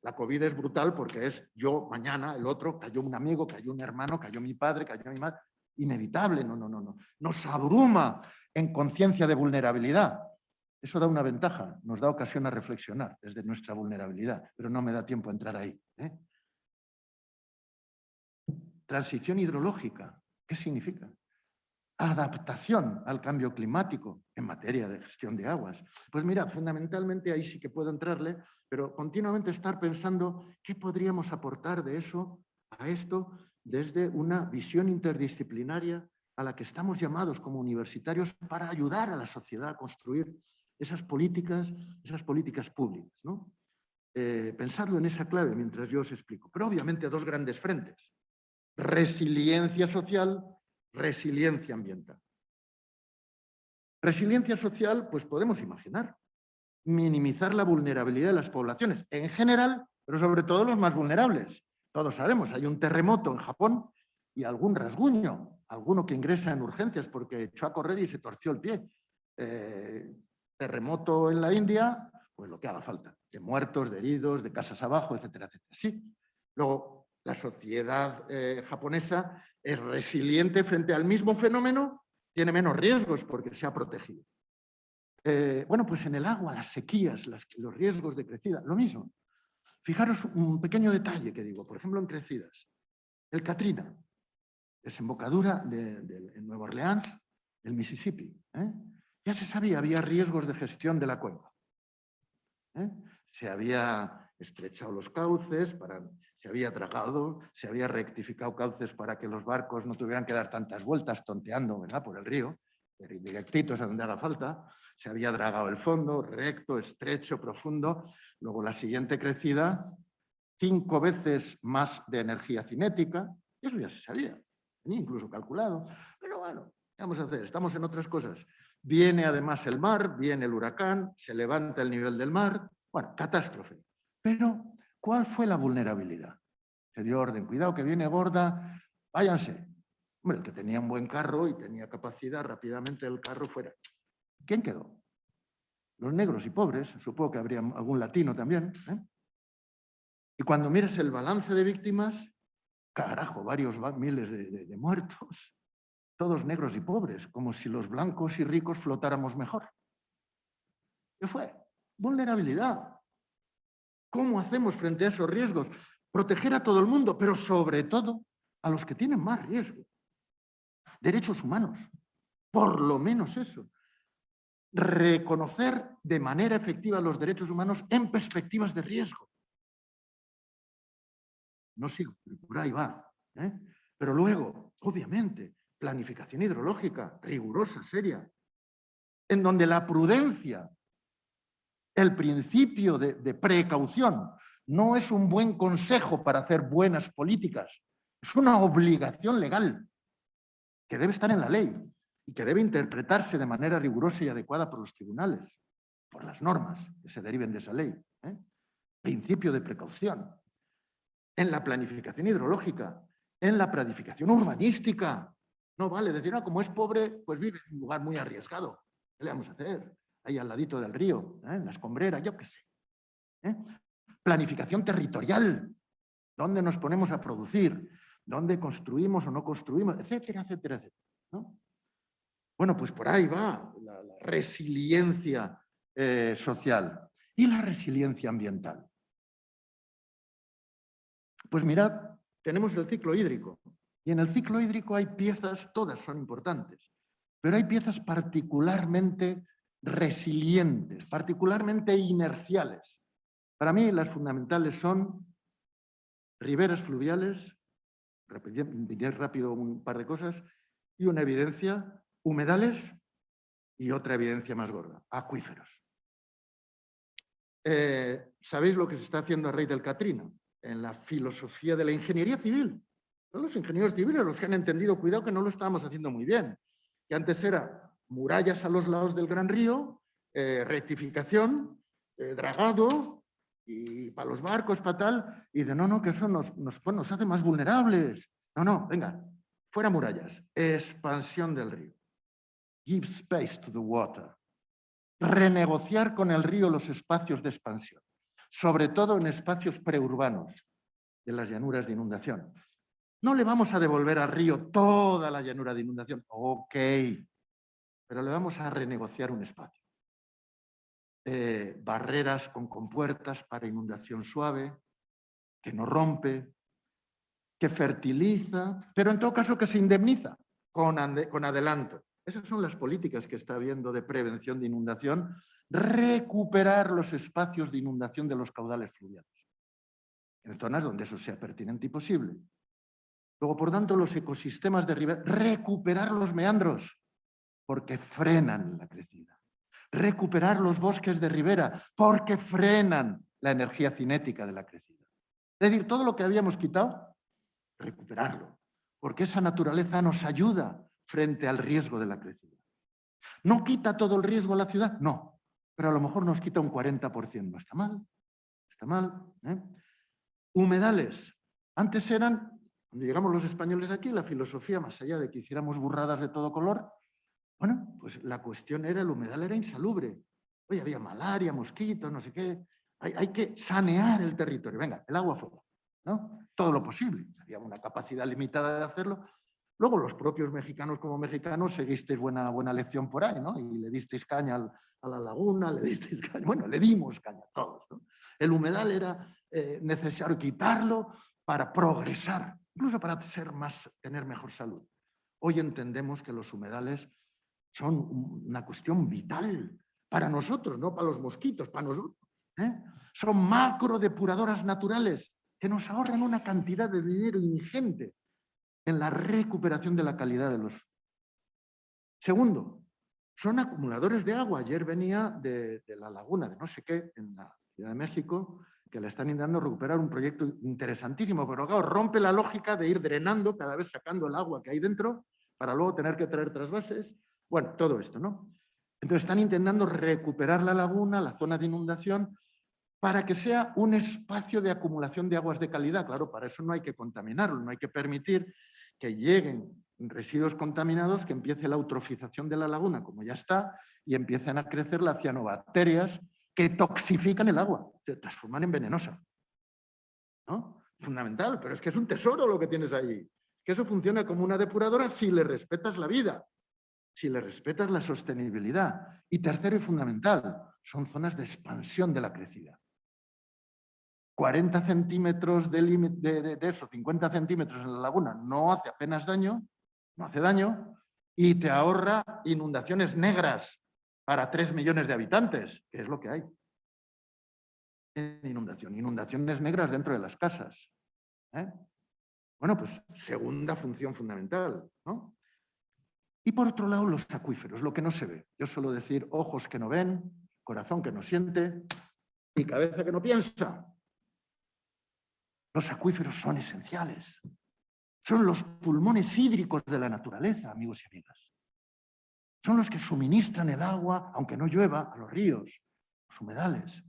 [SPEAKER 4] La COVID es brutal porque es yo, mañana, el otro, cayó un amigo, cayó un hermano, cayó mi padre, cayó mi madre. Inevitable, no. Nos abruma en conciencia de vulnerabilidad. Eso da una ventaja, nos da ocasión a reflexionar desde nuestra vulnerabilidad, pero no me da tiempo a entrar ahí. Transición hidrológica, ¿qué significa? Adaptación al cambio climático en materia de gestión de aguas. Pues mira, fundamentalmente ahí sí que puedo entrarle, pero continuamente estar pensando qué podríamos aportar de eso a esto desde una visión interdisciplinaria a la que estamos llamados como universitarios para ayudar a la sociedad a construir esas políticas públicas, ¿no? Pensadlo en esa clave mientras yo os explico. Pero obviamente a 2 grandes frentes. Resiliencia social, resiliencia ambiental. Resiliencia social, pues podemos imaginar. Minimizar la vulnerabilidad de las poblaciones en general, pero sobre todo los más vulnerables. Todos sabemos, hay un terremoto en Japón y algún rasguño, alguno que ingresa en urgencias porque echó a correr y se torció el pie. Terremoto en la India, pues lo que haga falta, de muertos, de heridos, de casas abajo, etcétera, etcétera. Sí. Luego, la sociedad japonesa es resiliente frente al mismo fenómeno, tiene menos riesgos porque se ha protegido. Bueno, pues en el agua, las sequías, los riesgos de crecida, lo mismo. Fijaros un pequeño detalle que digo, por ejemplo, en crecidas. El Katrina, desembocadura en Nueva Orleans, el Mississippi. Ya se sabía, había riesgos de gestión de la cuenca. Se había estrechado los cauces, se había dragado, se había rectificado cauces para que los barcos no tuvieran que dar tantas vueltas tonteando, ¿verdad?, por el río, directitos a donde haga falta. Se había dragado el fondo, recto, estrecho, profundo. Luego la siguiente crecida, 5 veces más de energía cinética. Eso ya se sabía, tenía incluso calculado. Pero bueno, ¿qué vamos a hacer? Estamos en otras cosas. Viene además el mar, viene el huracán, se levanta el nivel del mar. Bueno, catástrofe. Pero, ¿cuál fue la vulnerabilidad? Se dio orden, cuidado que viene gorda, váyanse. Hombre, el que tenía un buen carro y tenía capacidad, rápidamente el carro fuera. ¿Quién quedó? Los negros y pobres, supongo que habría algún latino también. Y cuando miras el balance de víctimas, carajo, varios miles de muertos, todos negros y pobres, como si los blancos y ricos flotáramos mejor. ¿Qué fue? Vulnerabilidad. ¿Cómo hacemos frente a esos riesgos? Proteger a todo el mundo, pero sobre todo a los que tienen más riesgo. Derechos humanos, por lo menos eso. Reconocer de manera efectiva los derechos humanos en perspectivas de riesgo. No sigo, por ahí va. Pero luego, obviamente, planificación hidrológica, rigurosa, seria, en donde la prudencia, el principio de precaución, no es un buen consejo para hacer buenas políticas, es una obligación legal que debe estar en la ley y que debe interpretarse de manera rigurosa y adecuada por los tribunales, por las normas que se deriven de esa ley. Principio de precaución. En la planificación hidrológica, en la planificación urbanística. No vale decir, como es pobre, pues vive en un lugar muy arriesgado. ¿Qué le vamos a hacer? Ahí al ladito del río, en la escombrera, yo qué sé. Planificación territorial. ¿Dónde nos ponemos a producir? ¿Dónde construimos o no construimos? Etcétera, etcétera, etcétera. ¿No? Bueno, pues por ahí va la resiliencia social y la resiliencia ambiental. Pues mirad, tenemos el ciclo hídrico. Y en el ciclo hídrico hay piezas, todas son importantes, pero hay piezas particularmente resilientes, particularmente inerciales. Para mí las fundamentales son riberas fluviales, diré rápido un par de cosas, y una evidencia, humedales y otra evidencia más gorda, acuíferos. ¿Sabéis lo que se está haciendo a raíz del Katrina? En la filosofía de la ingeniería civil. Son los ingenieros civiles los que han entendido, cuidado que no lo estábamos haciendo muy bien, que antes era murallas a los lados del gran río, rectificación, dragado, y para los barcos, para tal, y de no, que eso nos hace más vulnerables. No, venga, fuera murallas, expansión del río. Give space to the water. Renegociar con el río los espacios de expansión, sobre todo en espacios preurbanos de las llanuras de inundación. No le vamos a devolver al río toda la llanura de inundación, ok, pero le vamos a renegociar un espacio. Barreras con compuertas para inundación suave, que no rompe, que fertiliza, pero en todo caso que se indemniza con adelanto. Esas son las políticas que está habiendo de prevención de inundación, recuperar los espacios de inundación de los caudales fluviales, en zonas donde eso sea pertinente y posible. Luego, por tanto, los ecosistemas de ribera, recuperar los meandros, porque frenan la crecida. Recuperar los bosques de ribera, porque frenan la energía cinética de la crecida. Es decir, todo lo que habíamos quitado, recuperarlo, porque esa naturaleza nos ayuda frente al riesgo de la crecida. ¿No quita todo el riesgo a la ciudad? No, pero a lo mejor nos quita un 40%. No está mal, está mal. Humedales. Antes eran, cuando llegamos los españoles aquí, la filosofía, más allá de que hiciéramos burradas de todo color, bueno, pues la cuestión era, el humedal era insalubre. Oye, había malaria, mosquitos, no sé qué. Hay que sanear el territorio. Venga, el agua fuera, ¿no? Todo lo posible. Había una capacidad limitada de hacerlo. Luego los propios mexicanos como mexicanos seguisteis buena lección por ahí, ¿no? Y le disteis caña a la laguna, le disteis caña, bueno, le dimos caña a todos, ¿no? El humedal era necesario quitarlo para progresar, incluso para tener mejor salud. Hoy entendemos que los humedales son una cuestión vital para nosotros, no para los mosquitos, para nosotros. Son macrodepuradoras naturales que nos ahorran una cantidad de dinero ingente en la recuperación de la calidad de los... Segundo, son acumuladores de agua. Ayer venía de la laguna de no sé qué, en la Ciudad de México, que le están intentando recuperar un proyecto interesantísimo, pero claro, rompe la lógica de ir drenando, cada vez sacando el agua que hay dentro, para luego tener que traer trasvases. Bueno, todo esto, ¿no? Entonces están intentando recuperar la laguna, la zona de inundación, para que sea un espacio de acumulación de aguas de calidad. Claro, para eso no hay que contaminarlo, no hay que permitir que lleguen residuos contaminados, que empiece la eutrofización de la laguna, como ya está, y empiecen a crecer las cianobacterias que toxifican el agua, se transforman en venenosa. ¿No? Fundamental, pero es que es un tesoro lo que tienes ahí. Que eso funciona como una depuradora si le respetas la vida, si le respetas la sostenibilidad. Y tercero y fundamental, son zonas de expansión de la crecida. 40 centímetros de eso, 50 centímetros en la laguna, no hace apenas daño, no hace daño, y te ahorra inundaciones negras para 3 millones de habitantes, que es lo que hay. Inundaciones negras dentro de las casas. Bueno, pues segunda función fundamental, ¿no? Y por otro lado, los acuíferos, lo que no se ve. Yo suelo decir ojos que no ven, corazón que no siente y cabeza que no piensa. Los acuíferos son esenciales. Son los pulmones hídricos de la naturaleza, amigos y amigas. Son los que suministran el agua, aunque no llueva, a los ríos, los humedales.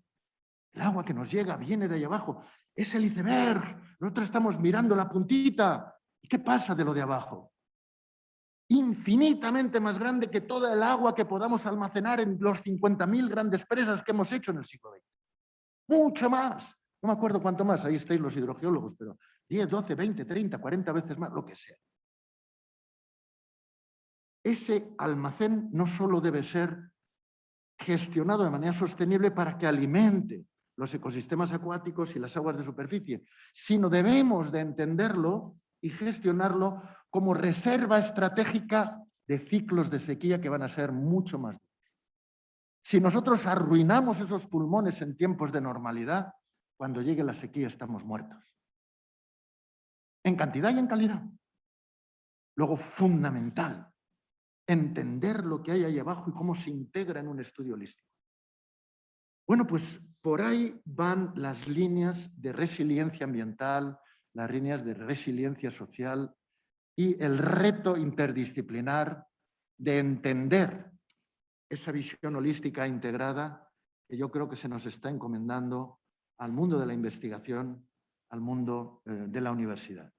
[SPEAKER 4] El agua que nos llega viene de ahí abajo. Es el iceberg. Nosotros estamos mirando la puntita. ¿Y qué pasa de lo de abajo? Infinitamente más grande que toda el agua que podamos almacenar en los 50.000 grandes presas que hemos hecho en el siglo XX. Mucho más. No me acuerdo cuánto más. Ahí estáis los hidrogeólogos, pero 10, 12, 20, 30, 40 veces más, lo que sea. Ese almacén no solo debe ser gestionado de manera sostenible para que alimente los ecosistemas acuáticos y las aguas de superficie, sino debemos de entenderlo y gestionarlo como reserva estratégica de ciclos de sequía que van a ser mucho más duros. Si nosotros arruinamos esos pulmones en tiempos de normalidad, cuando llegue la sequía estamos muertos. En cantidad y en calidad. Luego, fundamental, entender lo que hay ahí abajo y cómo se integra en un estudio holístico. Bueno, pues por ahí van las líneas de resiliencia ambiental, las líneas de resiliencia social y el reto interdisciplinar de entender esa visión holística integrada que yo creo que se nos está encomendando al mundo de la investigación, al mundo de la universidad.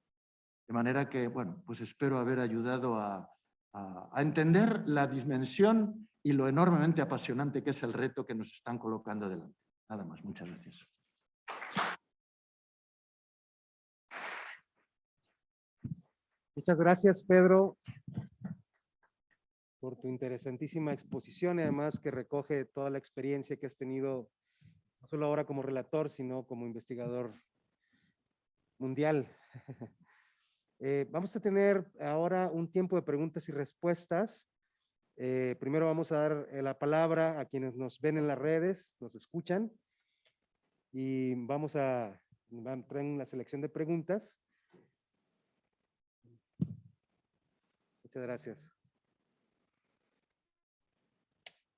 [SPEAKER 4] De manera que, bueno, pues espero haber ayudado a entender la dimensión y lo enormemente apasionante que es el reto que nos están colocando delante. Nada más, muchas gracias.
[SPEAKER 2] Muchas gracias, Pedro, por tu interesantísima exposición y además que recoge toda la experiencia que has tenido, no solo ahora como relator, sino como investigador mundial. Vamos a tener ahora un tiempo de preguntas y respuestas. Primero vamos a dar la palabra a quienes nos ven en las redes, nos escuchan, y vamos a traer una selección de preguntas. Muchas gracias.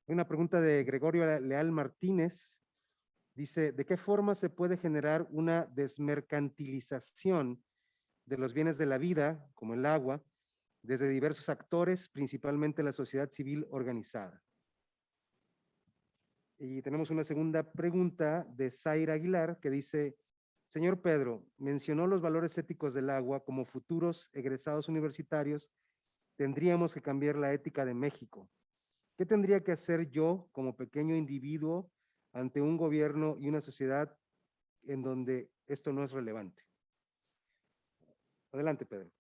[SPEAKER 2] Hay una pregunta de Gregorio Leal Martínez. Dice, ¿de qué forma se puede generar una desmercantilización de los bienes de la vida, como el agua, desde diversos actores, principalmente la sociedad civil organizada? Y tenemos una segunda pregunta de Zaira Aguilar que dice, señor Pedro, mencionó los valores éticos del agua. Como futuros egresados universitarios, tendríamos que cambiar la ética de México. ¿Qué tendría que hacer yo como pequeño individuo ante un gobierno y una sociedad en donde esto no es relevante? Adelante, Pedro.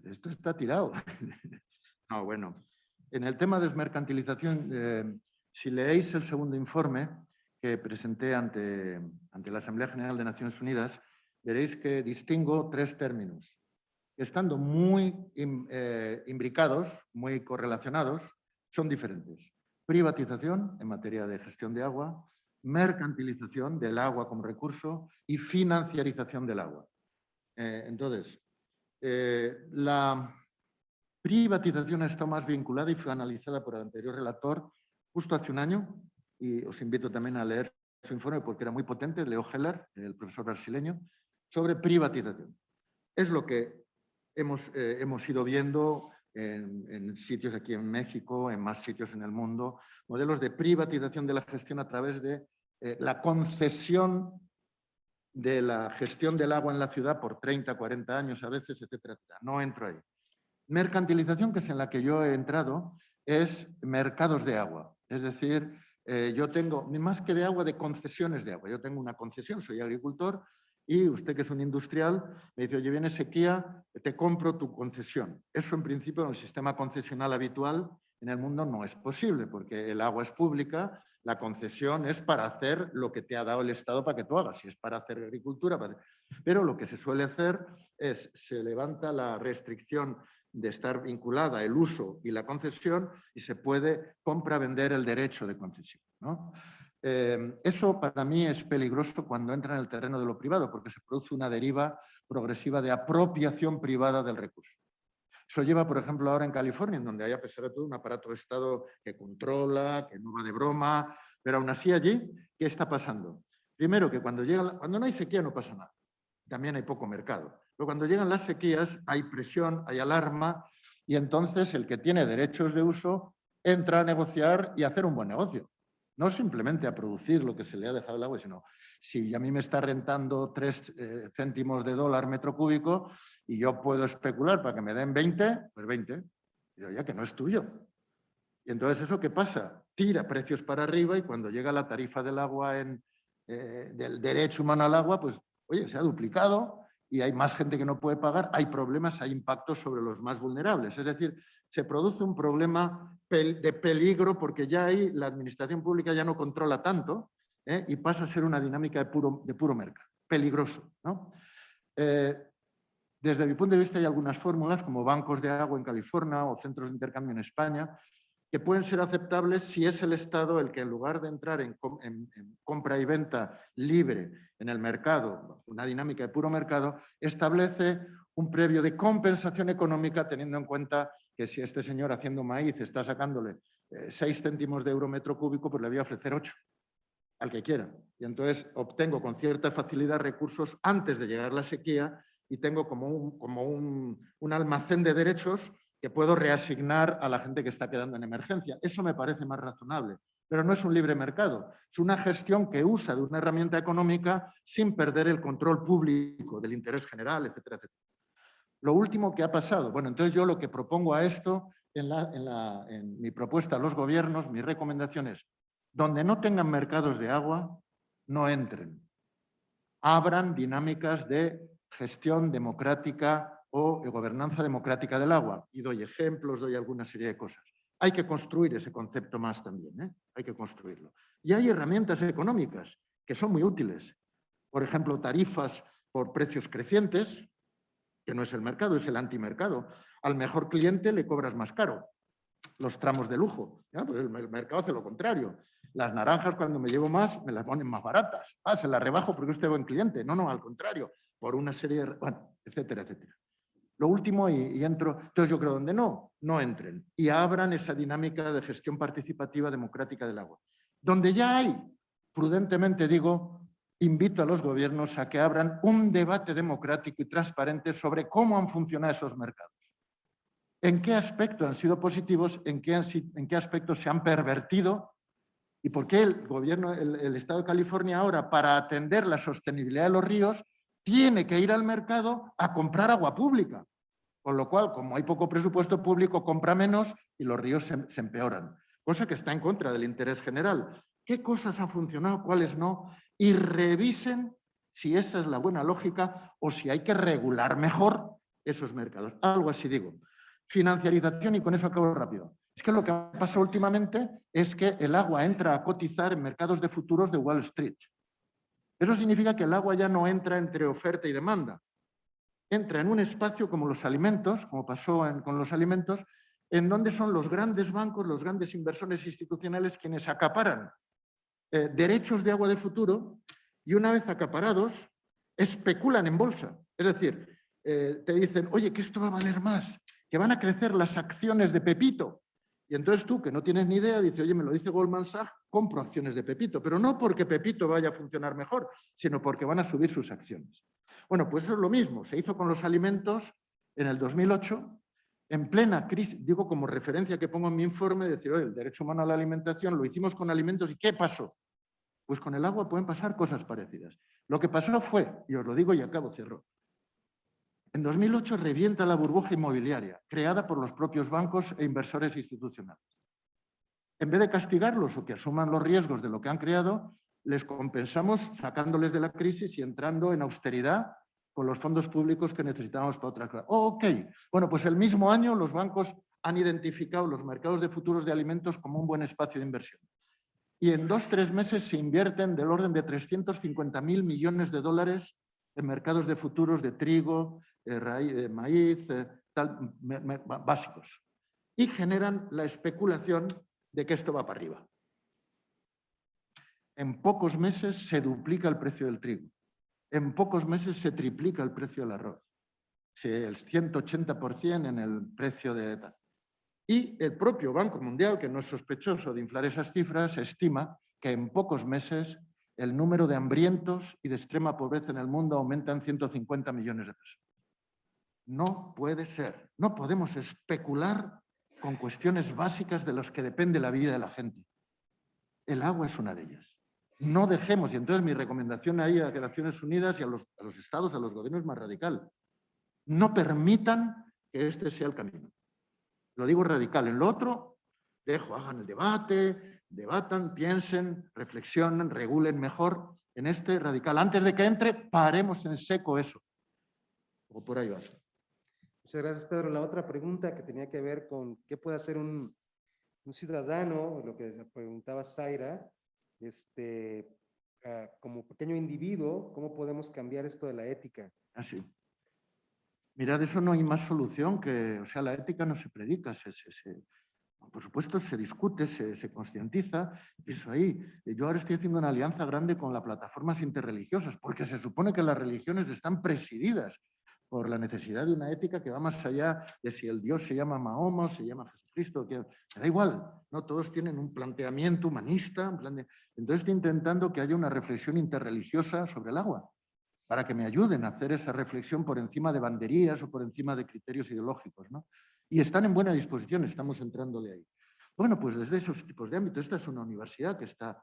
[SPEAKER 4] Esto está tirado. No, bueno, en el tema de desmercantilización, si leéis el segundo informe que presenté ante la Asamblea General de Naciones Unidas, veréis que distingo 3 términos. Estando muy imbricados, muy correlacionados, son diferentes. Privatización en materia de gestión de agua, mercantilización del agua como recurso y financiarización del agua. Entonces, la privatización ha estado más vinculada y fue analizada por el anterior relator justo hace un año, y os invito también a leer su informe porque era muy potente, Leo Heller, el profesor brasileño, sobre privatización. Es lo que hemos ido viendo en sitios aquí en México, en más sitios en el mundo, modelos de privatización de la gestión a través de la concesión de la gestión del agua en la ciudad por 30, 40 años a veces, etcétera, etcétera. No entro ahí. Mercantilización, que es en la que yo he entrado, es mercados de agua. Es decir, yo tengo, más que de agua, de concesiones de agua. Yo tengo una concesión, soy agricultor, y usted que es un industrial me dice, oye, viene sequía, te compro tu concesión. Eso en principio en el sistema concesional habitual en el mundo no es posible, porque el agua es pública, la concesión es para hacer lo que te ha dado el Estado para que tú hagas, si es para hacer agricultura. Pero lo que se suele hacer es, se levanta la restricción de estar vinculada el uso y la concesión y se puede compra-vender el derecho de concesión, ¿no? Eso para mí es peligroso cuando entra en el terreno de lo privado, porque se produce una deriva progresiva de apropiación privada del recurso. Eso lleva, por ejemplo, ahora en California, en donde hay, a pesar de todo, un aparato de Estado que controla, que no va de broma, pero aún así allí, ¿qué está pasando? Primero, que cuando no hay sequía no pasa nada, también hay poco mercado. Pero cuando llegan las sequías hay presión, hay alarma, y entonces el que tiene derechos de uso entra a negociar y a hacer un buen negocio. No simplemente a producir lo que se le ha dejado el agua, sino si a mí me está rentando 3 céntimos de dólar metro cúbico y yo puedo especular para que me den 20, pues 20. Digo, ya que no es tuyo. Y entonces, ¿eso qué pasa? Tira precios para arriba y cuando llega la tarifa del agua, del derecho humano al agua, pues, oye, se ha duplicado y hay más gente que no puede pagar, hay problemas, hay impactos sobre los más vulnerables. Es decir, se produce un problema de peligro porque ya ahí la administración pública ya no controla tanto y pasa a ser una dinámica de puro mercado. Peligroso, ¿no? Desde mi punto de vista hay algunas fórmulas como bancos de agua en California o centros de intercambio en España que pueden ser aceptables si es el Estado el que en lugar de entrar en compra y venta libre en el mercado, una dinámica de puro mercado, establece un previo de compensación económica teniendo en cuenta que si este señor haciendo maíz está sacándole 6 céntimos de euro metro cúbico, pues le voy a ofrecer 8 al que quiera. Y entonces obtengo con cierta facilidad recursos antes de llegar la sequía y tengo como un almacén de derechos que puedo reasignar a la gente que está quedando en emergencia. Eso me parece más razonable, pero no es un libre mercado, es una gestión que usa de una herramienta económica sin perder el control público del interés general, etcétera, etcétera. Lo último que ha pasado, bueno, entonces yo lo que propongo a esto, en mi propuesta a los gobiernos, mi recomendación es, donde no tengan mercados de agua, no entren. Abran dinámicas de gestión democrática o de gobernanza democrática del agua. Y doy ejemplos, doy alguna serie de cosas. Hay que construir ese concepto más también, hay que construirlo. Y hay herramientas económicas que son muy útiles. Por ejemplo, tarifas por precios crecientes, que no es el mercado, es el antimercado. Al mejor cliente le cobras más caro los tramos de lujo. ¿Ya? Pues el mercado hace lo contrario. Las naranjas, cuando me llevo más, me las ponen más baratas. Ah, se las rebajo porque usted es buen cliente. No, no, al contrario. Por una serie de... Bueno, etcétera, etcétera. Lo último, y entro... Entonces yo creo, donde no entren. Y abran esa dinámica de gestión participativa democrática del agua. Donde ya hay, prudentemente digo, invito a los gobiernos a que abran un debate democrático y transparente sobre cómo han funcionado esos mercados. ¿En qué aspectos han sido positivos? ¿En qué aspectos se han pervertido? ¿Y por qué el gobierno, el Estado de California ahora, para atender la sostenibilidad de los ríos, tiene que ir al mercado a comprar agua pública? Con lo cual, como hay poco presupuesto público, compra menos y los ríos se empeoran. Cosa que está en contra del interés general. ¿Qué cosas han funcionado? ¿Cuáles no? Y revisen si esa es la buena lógica o si hay que regular mejor esos mercados. Algo así digo. Financiarización, y con eso acabo rápido. Es que lo que pasa últimamente es que el agua entra a cotizar en mercados de futuros de Wall Street. Eso significa que el agua ya no entra entre oferta y demanda. Entra en un espacio como los alimentos, como pasó con los alimentos, en donde son los grandes bancos, los grandes inversores institucionales quienes acaparan derechos de agua de futuro y una vez acaparados especulan en bolsa. Es decir, te dicen, oye, que esto va a valer más, que van a crecer las acciones de Pepito. Y entonces tú, que no tienes ni idea, dices, oye, me lo dice Goldman Sachs, compro acciones de Pepito, pero no porque Pepito vaya a funcionar mejor, sino porque van a subir sus acciones. Bueno, pues eso es lo mismo, se hizo con los alimentos en el 2008, en plena crisis, digo como referencia que pongo en mi informe, decir, oye, el derecho humano a la alimentación lo hicimos con alimentos ¿y qué pasó? Pues con el agua pueden pasar cosas parecidas. Lo que pasó fue, y os lo digo y acabo, cierro, en 2008 revienta la burbuja inmobiliaria creada por los propios bancos e inversores institucionales. En vez de castigarlos o que asuman los riesgos de lo que han creado, les compensamos sacándoles de la crisis y entrando en austeridad con los fondos públicos que necesitábamos para otras cosas. Ok, bueno, pues el mismo año los bancos han identificado los mercados de futuros de alimentos como un buen espacio de inversión. Y en 2 o 3 meses se invierten del orden de 350.000 millones de dólares en mercados de futuros de trigo, maíz, básicos. Y generan la especulación de que esto va para arriba. En pocos meses se duplica el precio del trigo. En pocos meses se triplica el precio del arroz. El 180% en el precio de tal. Y el propio Banco Mundial, que no es sospechoso de inflar esas cifras, estima que en pocos meses el número de hambrientos y de extrema pobreza en el mundo aumenta en 150 millones de personas. No puede ser. No podemos especular con cuestiones básicas de las que depende la vida de la gente. El agua es una de ellas. No dejemos, y entonces mi recomendación ahí a Naciones Unidas y a los estados, a los gobiernos es más radical. No permitan que este sea el camino. Lo digo radical. En lo otro, hagan el debate, debatan, piensen, reflexionen, regulen mejor. En este radical, antes de que entre, paremos en seco eso. O por ahí va.
[SPEAKER 2] Muchas gracias, Pedro. La otra pregunta que tenía que ver con qué puede hacer un ciudadano, lo que preguntaba Zaira, como pequeño individuo, ¿cómo podemos cambiar esto de la ética?
[SPEAKER 4] Así. Mirad, eso no hay más solución que, o sea, la ética no se predica, por supuesto se discute, se concientiza, eso ahí. Yo ahora estoy haciendo una alianza grande con las plataformas interreligiosas, porque se supone que las religiones están presididas por la necesidad de una ética que va más allá de si el Dios se llama Mahoma o se llama Jesucristo, que me da igual, ¿no? Todos tienen un planteamiento humanista, entonces estoy intentando que haya una reflexión interreligiosa sobre el agua, para que me ayuden a hacer esa reflexión por encima de banderías o por encima de criterios ideológicos, ¿no? Y están en buena disposición, estamos entrándole ahí. Bueno, pues desde esos tipos de ámbitos, esta es una universidad que está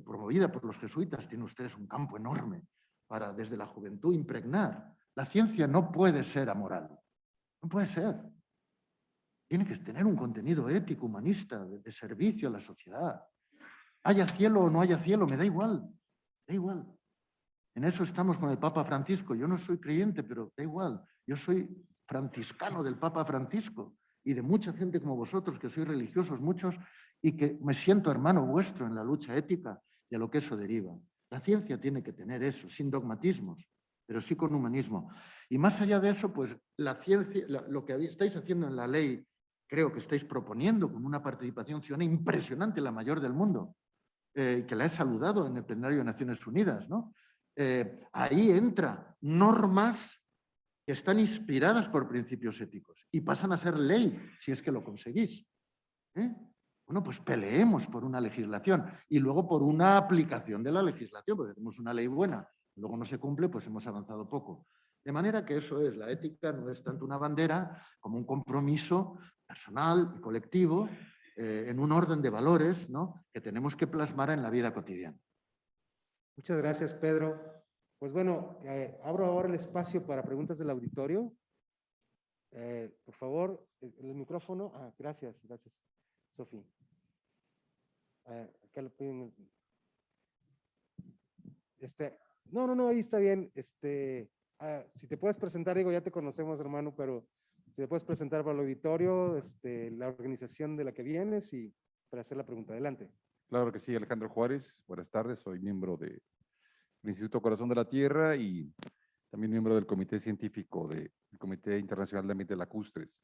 [SPEAKER 4] promovida por los jesuitas, tiene ustedes un campo enorme para desde la juventud impregnar. La ciencia no puede ser amoral, no puede ser. Tiene que tener un contenido ético, humanista, de servicio a la sociedad. Haya cielo o no haya cielo, me da igual, da igual. En eso estamos con el Papa Francisco. Yo no soy creyente, pero da igual. Yo soy franciscano del Papa Francisco y de mucha gente como vosotros, que sois religiosos muchos, y que me siento hermano vuestro en la lucha ética y a lo que eso deriva. La ciencia tiene que tener eso, sin dogmatismos, pero sí con humanismo. Y más allá de eso, pues la ciencia, lo que estáis haciendo en la ley, creo que estáis proponiendo con una participación ciudadana impresionante, la mayor del mundo, que la he saludado en el plenario de Naciones Unidas, ¿no? Ahí entra normas que están inspiradas por principios éticos y pasan a ser ley si es que lo conseguís. Bueno, pues peleemos por una legislación y luego por una aplicación de la legislación, porque tenemos una ley buena, luego no se cumple, pues hemos avanzado poco. De manera que eso es, la ética no es tanto una bandera como un compromiso personal y colectivo en un orden de valores, ¿no?, que tenemos que plasmar en la vida cotidiana.
[SPEAKER 2] Muchas gracias, Pedro. Pues bueno, abro ahora el espacio para preguntas del auditorio. Por favor, el micrófono. Gracias, Sofía. Acá le piden. No, ahí está bien. Si te puedes presentar, digo, ya te conocemos, hermano, pero si te puedes presentar para el auditorio, la organización de la que vienes y para hacer la pregunta. Adelante.
[SPEAKER 5] Claro que sí, Alejandro Juárez. Buenas tardes, soy miembro del Instituto Corazón de la Tierra y también miembro del Comité Científico del Comité Internacional de Ambiente Lacustres.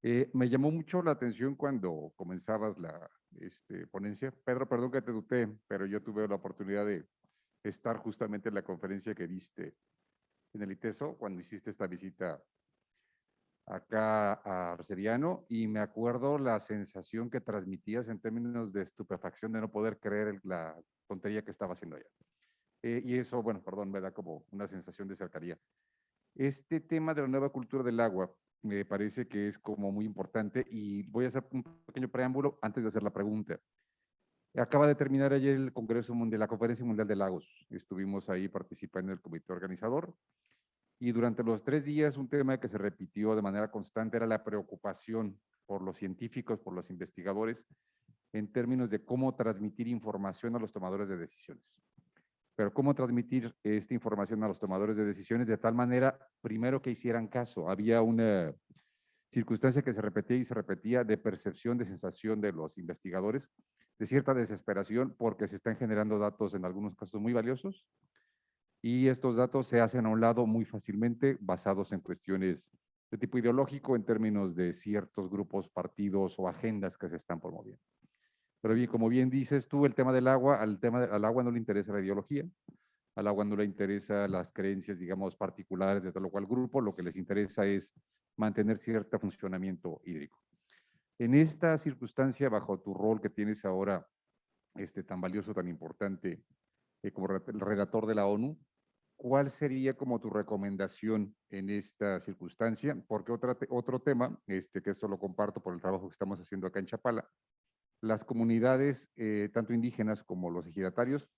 [SPEAKER 5] Me llamó mucho la atención cuando comenzabas la ponencia. Pedro, perdón que te tuteé, pero yo tuve la oportunidad de estar justamente en la conferencia que diste en el ITESO cuando hiciste esta visita acá a Arcediano, y me acuerdo la sensación que transmitías en términos de estupefacción de no poder creer la tontería que estaba haciendo allá. Y eso, bueno, perdón, me da como una sensación de cercanía. Este tema de la nueva cultura del agua, me parece que es como muy importante y voy a hacer un pequeño preámbulo antes de hacer la pregunta. Acaba de terminar ayer el Congreso Mundial, la Conferencia Mundial de Lagos. Estuvimos ahí participando en el comité organizador y durante los 3 días un tema que se repitió de manera constante era la preocupación por los científicos, por los investigadores, en términos de cómo transmitir información a los tomadores de decisiones. Pero cómo transmitir esta información a los tomadores de decisiones de tal manera, primero, que hicieran caso. Había una circunstancia que se repetía y se repetía de percepción, de sensación de los investigadores, de cierta desesperación porque se están generando datos en algunos casos muy valiosos y estos datos se hacen a un lado muy fácilmente basados en cuestiones de tipo ideológico en términos de ciertos grupos, partidos o agendas que se están promoviendo. Pero bien, como bien dices tú, el tema del agua, al agua no le interesa la ideología, al agua no le interesa las creencias, digamos, particulares de tal o cual grupo, lo que les interesa es mantener cierto funcionamiento hídrico. En esta circunstancia, bajo tu rol que tienes ahora, tan valioso, tan importante, como el relator de la ONU, ¿cuál sería como tu recomendación en esta circunstancia? Porque otro tema, que esto lo comparto por el trabajo que estamos haciendo acá en Chapala, las comunidades, tanto indígenas como los ejidatarios,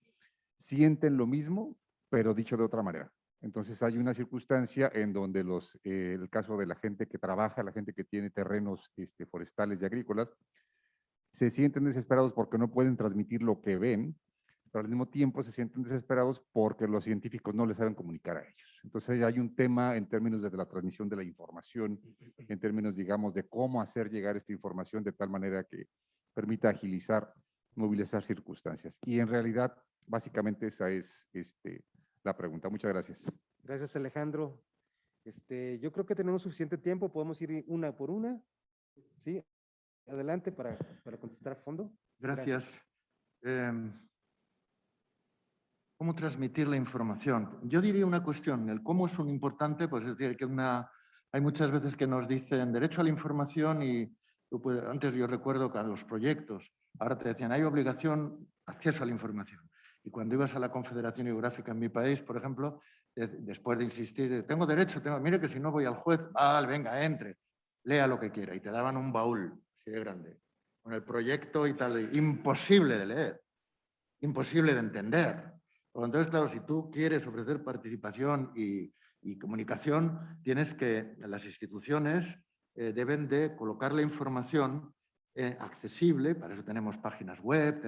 [SPEAKER 5] sienten lo mismo, pero dicho de otra manera. Entonces hay una circunstancia en donde el caso de la gente que trabaja, la gente que tiene terrenos forestales y agrícolas, se sienten desesperados porque no pueden transmitir lo que ven, pero al mismo tiempo se sienten desesperados porque los científicos no les saben comunicar a ellos. Entonces hay un tema en términos de la transmisión de la información, en términos, digamos, de cómo hacer llegar esta información de tal manera que permita agilizar, movilizar circunstancias. Y en realidad, básicamente esa es la pregunta. Muchas gracias.
[SPEAKER 2] Gracias, Alejandro. Yo creo que tenemos suficiente tiempo, podemos ir una por una. Sí, adelante para contestar a fondo.
[SPEAKER 4] Gracias. ¿Cómo transmitir la información? Yo diría una cuestión, el cómo es un importante, pues es decir, que hay muchas veces que nos dicen derecho a la información y antes yo recuerdo que a los proyectos, ahora te decían hay obligación, acceso a la información. Y cuando ibas a la Confederación Hidrográfica en mi país, por ejemplo, después de insistir, tengo derecho, mire que si no voy al juez, vale, venga, entre, lea lo que quiera. Y te daban un baúl así de grande, con el proyecto y tal, imposible de leer, imposible de entender. Entonces, claro, si tú quieres ofrecer participación y comunicación, tienes que, las instituciones deben de colocar la información accesible, para eso tenemos páginas web,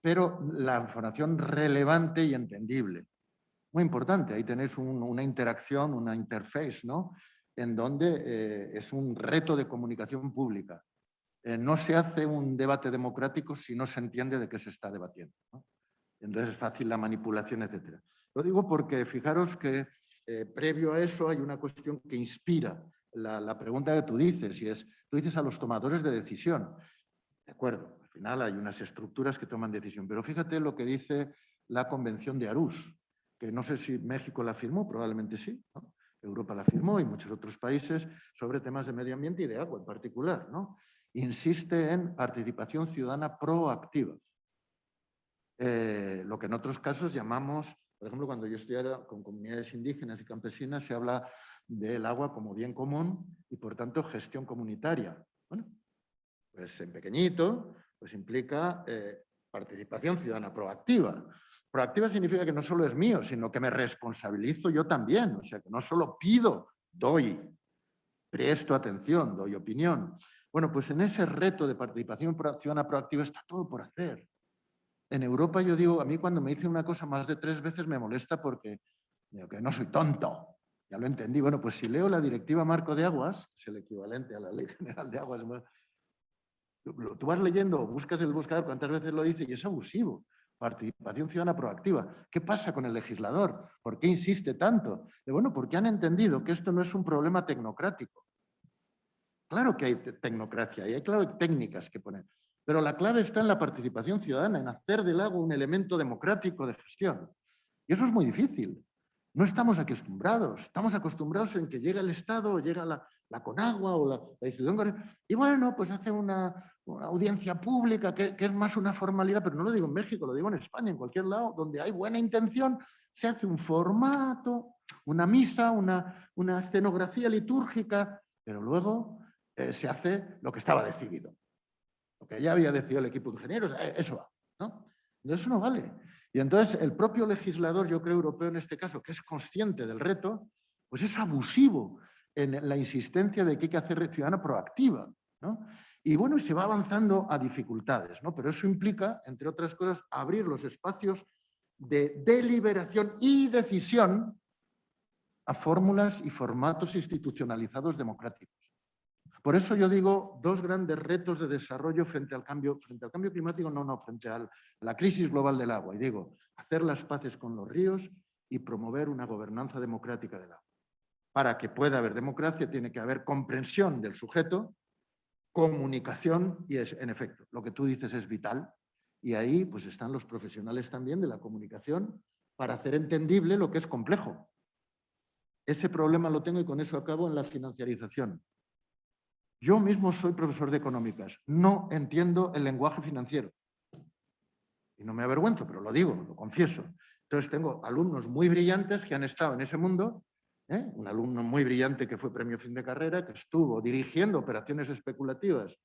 [SPEAKER 4] pero la información relevante y entendible. Muy importante, ahí tenéis una interacción, una interface, ¿no? En donde es un reto de comunicación pública. No se hace un debate democrático si no se entiende de qué se está debatiendo, ¿no? Entonces es fácil la manipulación, etc. Lo digo porque fijaros que previo a eso hay una cuestión que inspira la pregunta que tú dices, y es, tú dices a los tomadores de decisión. De acuerdo, al final hay unas estructuras que toman decisión, pero fíjate lo que dice la Convención de Aarhus, que no sé si México la firmó, probablemente sí, ¿no? Europa la firmó y muchos otros países sobre temas de medio ambiente y de agua en particular, ¿no? Insiste en participación ciudadana proactiva. Lo que en otros casos llamamos, por ejemplo, cuando yo estudiaba con comunidades indígenas y campesinas, se habla del agua como bien común y, por tanto, gestión comunitaria. Bueno, pues en pequeñito, pues implica participación ciudadana proactiva. Proactiva significa que no solo es mío, sino que me responsabilizo yo también. O sea, que no solo pido, doy, presto atención, doy opinión. Bueno, pues en ese reto de participación ciudadana proactiva está todo por hacer. En Europa yo digo, a mí cuando me dicen una cosa más de 3 veces me molesta porque digo que no soy tonto, ya lo entendí. Bueno, pues si leo la Directiva Marco de Aguas, es el equivalente a la Ley General de Aguas, tú vas leyendo, buscas el buscador, cuántas veces lo dice y es abusivo. Participación ciudadana proactiva. ¿Qué pasa con el legislador? ¿Por qué insiste tanto? Bueno, porque han entendido que esto no es un problema tecnocrático. Claro que hay tecnocracia y hay, claro, técnicas que poner. Pero la clave está en la participación ciudadana, en hacer del agua un elemento democrático de gestión. Y eso es muy difícil. No estamos acostumbrados en que llega el Estado o llega la Conagua o la institución. Y bueno, pues hace una audiencia pública que es más una formalidad, pero no lo digo en México, lo digo en España, en cualquier lado, donde hay buena intención, se hace un formato, una misa, una escenografía litúrgica, pero luego se hace lo que estaba decidido. Lo que ya había decidido el equipo de ingenieros, eso va, ¿no? Eso no vale. Y entonces el propio legislador, yo creo europeo en este caso, que es consciente del reto, pues es abusivo en la insistencia de que hay que hacer ciudadana proactiva, ¿no? Y bueno, se va avanzando a dificultades, ¿no? Pero eso implica, entre otras cosas, abrir los espacios de deliberación y decisión a fórmulas y formatos institucionalizados democráticos. Por eso yo digo dos grandes retos de desarrollo frente al cambio climático, frente a la crisis global del agua. Y digo, hacer las paces con los ríos y promover una gobernanza democrática del agua. Para que pueda haber democracia tiene que haber comprensión del sujeto, comunicación y en efecto, lo que tú dices es vital. Y ahí pues están los profesionales también de la comunicación para hacer entendible lo que es complejo. Ese problema lo tengo y con eso acabo en la financiarización. Yo mismo soy profesor de económicas, no entiendo el lenguaje financiero. Y no me avergüenzo, pero lo digo, lo confieso. Entonces tengo alumnos muy brillantes que han estado en ese mundo, un alumno muy brillante que fue premio fin de carrera, que estuvo dirigiendo operaciones especulativas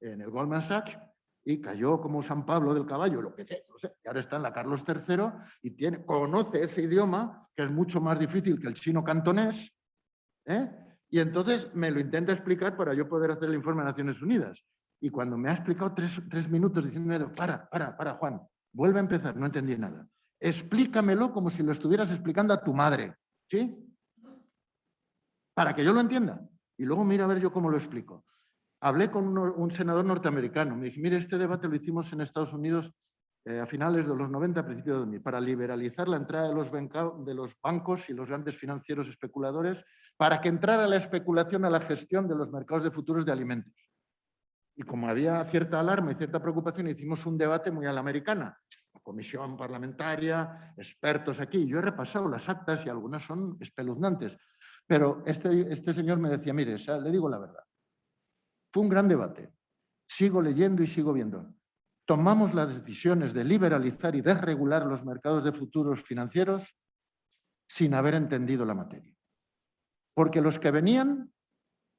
[SPEAKER 4] en el Goldman Sachs y cayó como San Pablo del caballo, lo que sé, no sé, y ahora está en la Carlos III y conoce ese idioma que es mucho más difícil que el chino cantonés, y entonces me lo intenta explicar para yo poder hacer el informe de Naciones Unidas. Y cuando me ha explicado tres minutos diciéndome, para, Juan, vuelve a empezar, no entendí nada. Explícamelo como si lo estuvieras explicando a tu madre, ¿sí? Para que yo lo entienda. Y luego mira a ver yo cómo lo explico. Hablé con un senador norteamericano, me dije, mire, este debate lo hicimos en Estados Unidos a finales de los 90, principios de 2000, para liberalizar la entrada de los bancos y los grandes financieros especuladores, para que entrara la especulación a la gestión de los mercados de futuros de alimentos. Y como había cierta alarma y cierta preocupación, hicimos un debate muy a la americana, comisión parlamentaria, expertos aquí. Yo he repasado las actas y algunas son espeluznantes. Pero este señor me decía, mire, le digo la verdad, fue un gran debate. Sigo leyendo y sigo viendo. Tomamos las decisiones de liberalizar y desregular los mercados de futuros financieros sin haber entendido la materia. Porque los que venían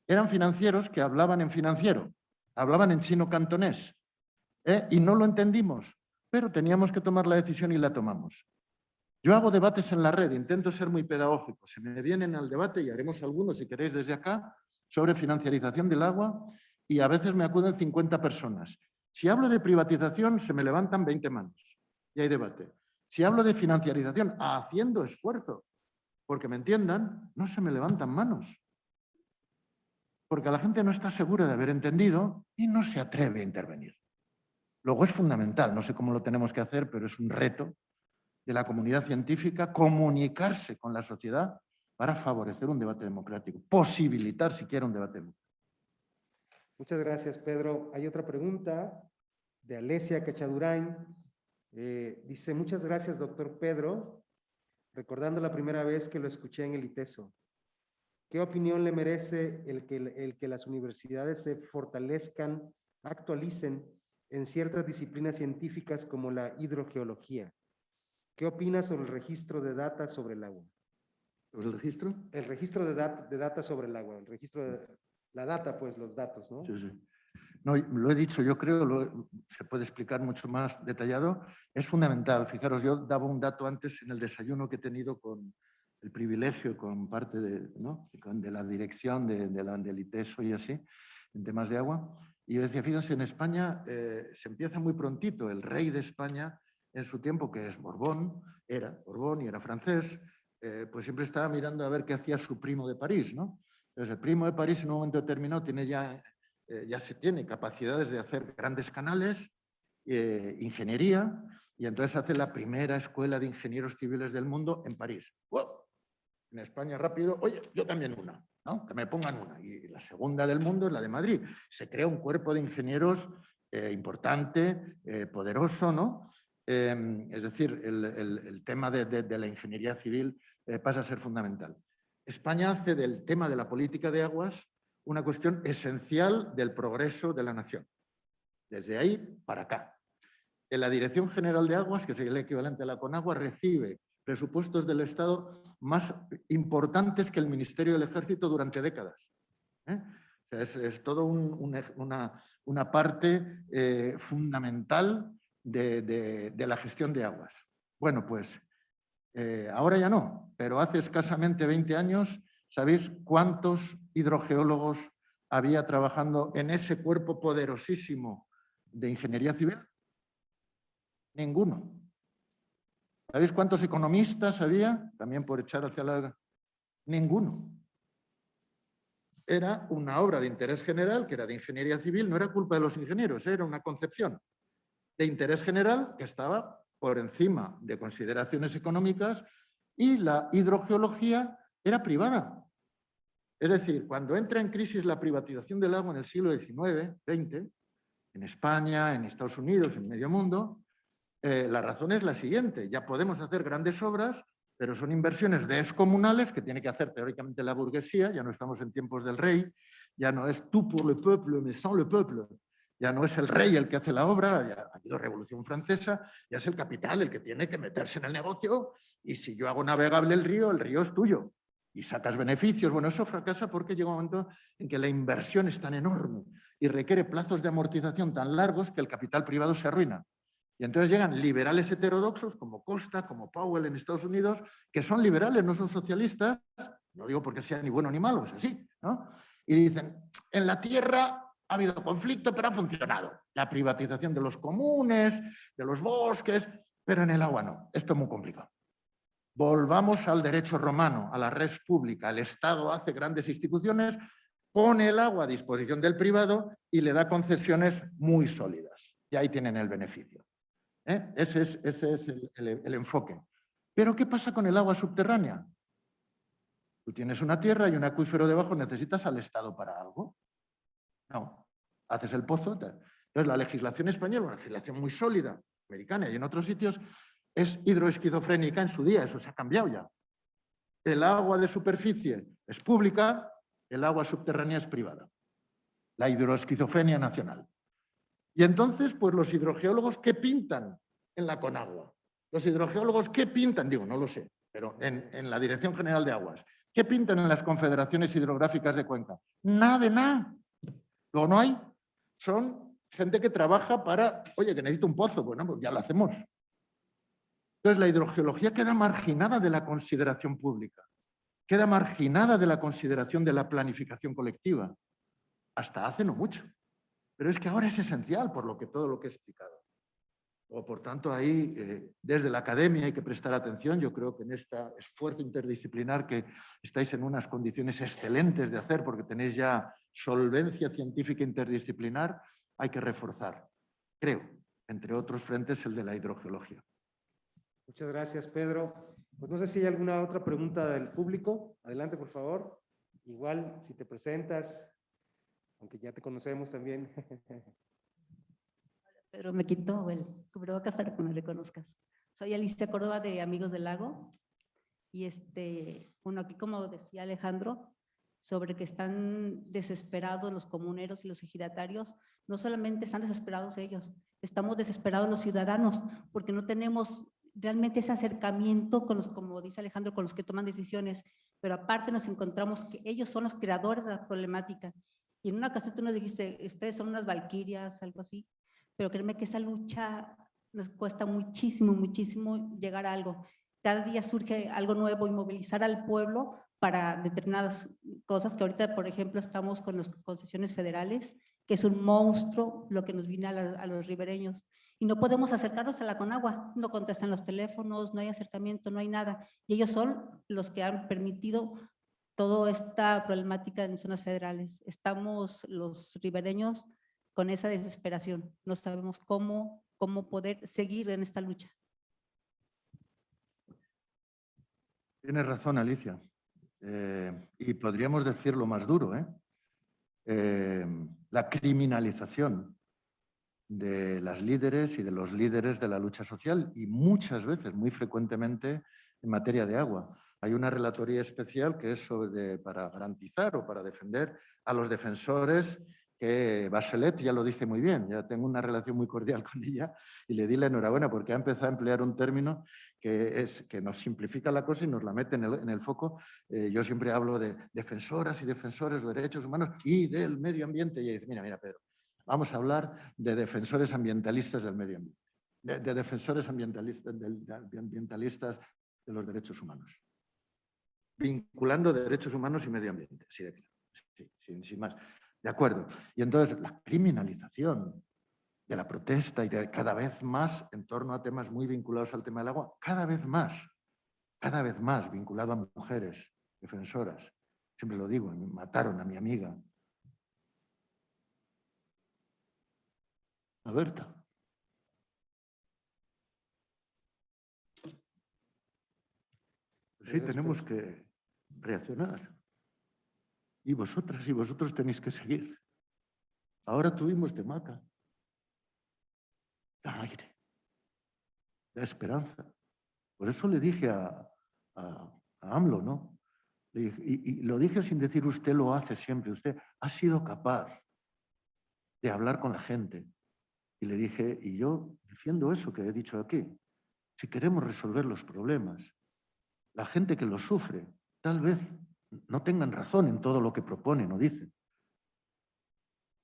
[SPEAKER 4] eran financieros que hablaban en financiero, hablaban en chino cantonés, y no lo entendimos, pero teníamos que tomar la decisión y la tomamos. Yo hago debates en la red, intento ser muy pedagógico. Se me vienen al debate y haremos algunos, si queréis, desde acá, sobre financiarización del agua y a veces me acuden 50 personas. Si hablo de privatización, se me levantan 20 manos y hay debate. Si hablo de financiarización, haciendo esfuerzo, porque me entiendan, no se me levantan manos. Porque la gente no está segura de haber entendido y no se atreve a intervenir. Luego es fundamental, no sé cómo lo tenemos que hacer, pero es un reto de la comunidad científica comunicarse con la sociedad para favorecer un debate democrático, posibilitar siquiera un debate democrático.
[SPEAKER 2] Muchas gracias, Pedro. Hay otra pregunta de Alesia Cachadurain. Dice, muchas gracias, doctor Pedro. Recordando la primera vez que lo escuché en el ITESO, ¿qué opinión le merece el que las universidades se fortalezcan, actualicen en ciertas disciplinas científicas como la hidrogeología? ¿Qué opina sobre el registro de data sobre el agua?
[SPEAKER 4] ¿Sobre el registro?
[SPEAKER 2] El registro de data sobre el agua, el registro de la data, pues los datos, ¿no?
[SPEAKER 4] Sí, sí. No, lo he dicho, yo creo, se puede explicar mucho más detallado, es fundamental. Fijaros, yo daba un dato antes en el desayuno que he tenido con el privilegio, con parte de la dirección del ITESO y así, en temas de agua. Y yo decía, fíjense, en España se empieza muy prontito. El rey de España, en su tiempo, que es Borbón, era Borbón y era francés, pues siempre estaba mirando a ver qué hacía su primo de París, ¿no? Entonces, el primo de París en un momento determinado tiene ya se tiene capacidades de hacer grandes canales, ingeniería, y entonces hace la primera escuela de ingenieros civiles del mundo en París. ¡Wow! En España rápido, oye, yo también una, ¿no? Que me pongan una. Y la segunda del mundo es la de Madrid. Se crea un cuerpo de ingenieros importante, poderoso, ¿no? Es decir, el tema de la ingeniería civil pasa a ser fundamental. España hace del tema de la política de aguas una cuestión esencial del progreso de la nación. Desde ahí para acá. En la Dirección General de Aguas, que es el equivalente a la Conagua, recibe presupuestos del Estado más importantes que el Ministerio del Ejército durante décadas. ¿eh? O sea, es todo una parte fundamental de la gestión de aguas. Bueno, pues ahora ya no, pero hace escasamente 20 años, ¿sabéis cuántos hidrogeólogos había trabajando en ese cuerpo poderosísimo de ingeniería civil? Ninguno. ¿Sabéis cuántos economistas había? También por echar hacia la... Ninguno. Era una obra de interés general, que era de ingeniería civil, no era culpa de los ingenieros, era una concepción de interés general que estaba por encima de consideraciones económicas, y la hidrogeología era privada. Es decir, cuando entra en crisis la privatización del agua en el siglo XIX, XX, en España, en Estados Unidos, en medio mundo, la razón es la siguiente: ya podemos hacer grandes obras, pero son inversiones descomunales que tiene que hacer teóricamente la burguesía. Ya no estamos en tiempos del rey, ya no es tout pour le peuple, mais sans le peuple. Ya no es el rey el que hace la obra, ya ha habido Revolución Francesa, ya es el capital el que tiene que meterse en el negocio, y si yo hago navegable el río es tuyo y sacas beneficios. Bueno, eso fracasa porque llega un momento en que la inversión es tan enorme y requiere plazos de amortización tan largos que el capital privado se arruina. Y entonces llegan liberales heterodoxos como Costa, como Powell en Estados Unidos, que son liberales, no son socialistas, no digo porque sea ni bueno ni malo, es así, ¿no? Y dicen, en la tierra ha habido conflicto, pero ha funcionado. La privatización de los comunes, de los bosques, pero en el agua no. Esto es muy complicado. Volvamos al derecho romano, a la res pública. El Estado hace grandes instituciones, pone el agua a disposición del privado y le da concesiones muy sólidas. Y ahí tienen el beneficio. Ese es el enfoque. Pero ¿qué pasa con el agua subterránea? Tú tienes una tierra y un acuífero debajo, ¿necesitas al Estado para algo? No. Haces el pozo. Entonces, la legislación española, una legislación muy sólida, americana y en otros sitios, es hidroesquizofrénica en su día. Eso se ha cambiado ya. El agua de superficie es pública, el agua subterránea es privada. La hidroesquizofrenia nacional. Y entonces, pues los hidrogeólogos, ¿qué pintan en la Conagua? Los hidrogeólogos, ¿qué pintan? Digo, no lo sé, pero en la Dirección General de Aguas. ¿Qué pintan en las confederaciones hidrográficas de Cuenca? Nada de nada. Luego no hay. Son gente que trabaja para, oye, que necesito un pozo. Bueno, pues ya lo hacemos. Entonces, la hidrogeología queda marginada de la consideración pública. Queda marginada de la consideración de la planificación colectiva. Hasta hace no mucho. Pero es que ahora es esencial por todo lo que he explicado. Por tanto, ahí, desde la academia hay que prestar atención. Yo creo que en este esfuerzo interdisciplinar que estáis en unas condiciones excelentes de hacer, porque tenéis ya solvencia científica interdisciplinar, hay que reforzar, creo, entre otros frentes, el de la hidrogeología.
[SPEAKER 2] Muchas gracias, Pedro. Pues no sé si hay alguna otra pregunta del público. Adelante, por favor. Igual, si te presentas, aunque ya te conocemos también.
[SPEAKER 6] Pero me quito el cubrebocas para que me reconozcas. Soy Alicia Córdoba de Amigos del Lago. Y bueno, aquí como decía Alejandro, sobre que están desesperados los comuneros y los ejidatarios, no solamente están desesperados ellos, estamos desesperados los ciudadanos, porque no tenemos realmente ese acercamiento con los, como dice Alejandro, con los que toman decisiones, pero aparte nos encontramos que ellos son los creadores de la problemática. Y en una ocasión tú nos dijiste, ustedes son unas valquirias, algo así, pero créeme que esa lucha nos cuesta muchísimo, muchísimo llegar a algo. Cada día surge algo nuevo y movilizar al pueblo para determinadas cosas que ahorita, por ejemplo, estamos con las concesiones federales, que es un monstruo lo que nos viene a los ribereños. Y no podemos acercarnos a la Conagua, no contestan los teléfonos, no hay acercamiento, no hay nada. Y ellos son los que han permitido toda esta problemática en zonas federales. Estamos los ribereños con esa desesperación. No sabemos cómo poder seguir en esta lucha.
[SPEAKER 4] Tienes razón, Alicia. Y podríamos decirlo más duro, la criminalización de las líderes y de los líderes de la lucha social, y muchas veces, muy frecuentemente, en materia de agua. Hay una relatoría especial que es para garantizar o para defender a los defensores que Bachelet ya lo dice muy bien, ya tengo una relación muy cordial con ella y le di la enhorabuena porque ha empezado a emplear un término que nos simplifica la cosa y nos la mete en el foco. Yo siempre hablo de defensoras y defensores de derechos humanos y del medio ambiente. Y ella dice, mira, Pedro, vamos a hablar de defensores ambientalistas del medio ambiente, de defensores ambientalistas de los derechos humanos, vinculando derechos humanos y medio ambiente, así de claro, sí, sin más. De acuerdo. Y entonces la criminalización de la protesta y de cada vez más en torno a temas muy vinculados al tema del agua, cada vez más vinculado a mujeres defensoras. Siempre lo digo, mataron a mi amiga, a Berta. Sí, tenemos que reaccionar. Y vosotras y vosotros tenéis que seguir. Ahora tuvimos Temaca. Da aire, da esperanza. Por eso le dije a AMLO, ¿no? Le dije, y lo dije sin decir usted lo hace siempre. Usted ha sido capaz de hablar con la gente. Y le dije, y yo defiendo eso que he dicho aquí. Si queremos resolver los problemas, la gente que los sufre, tal vez no tengan razón en todo lo que proponen o dicen,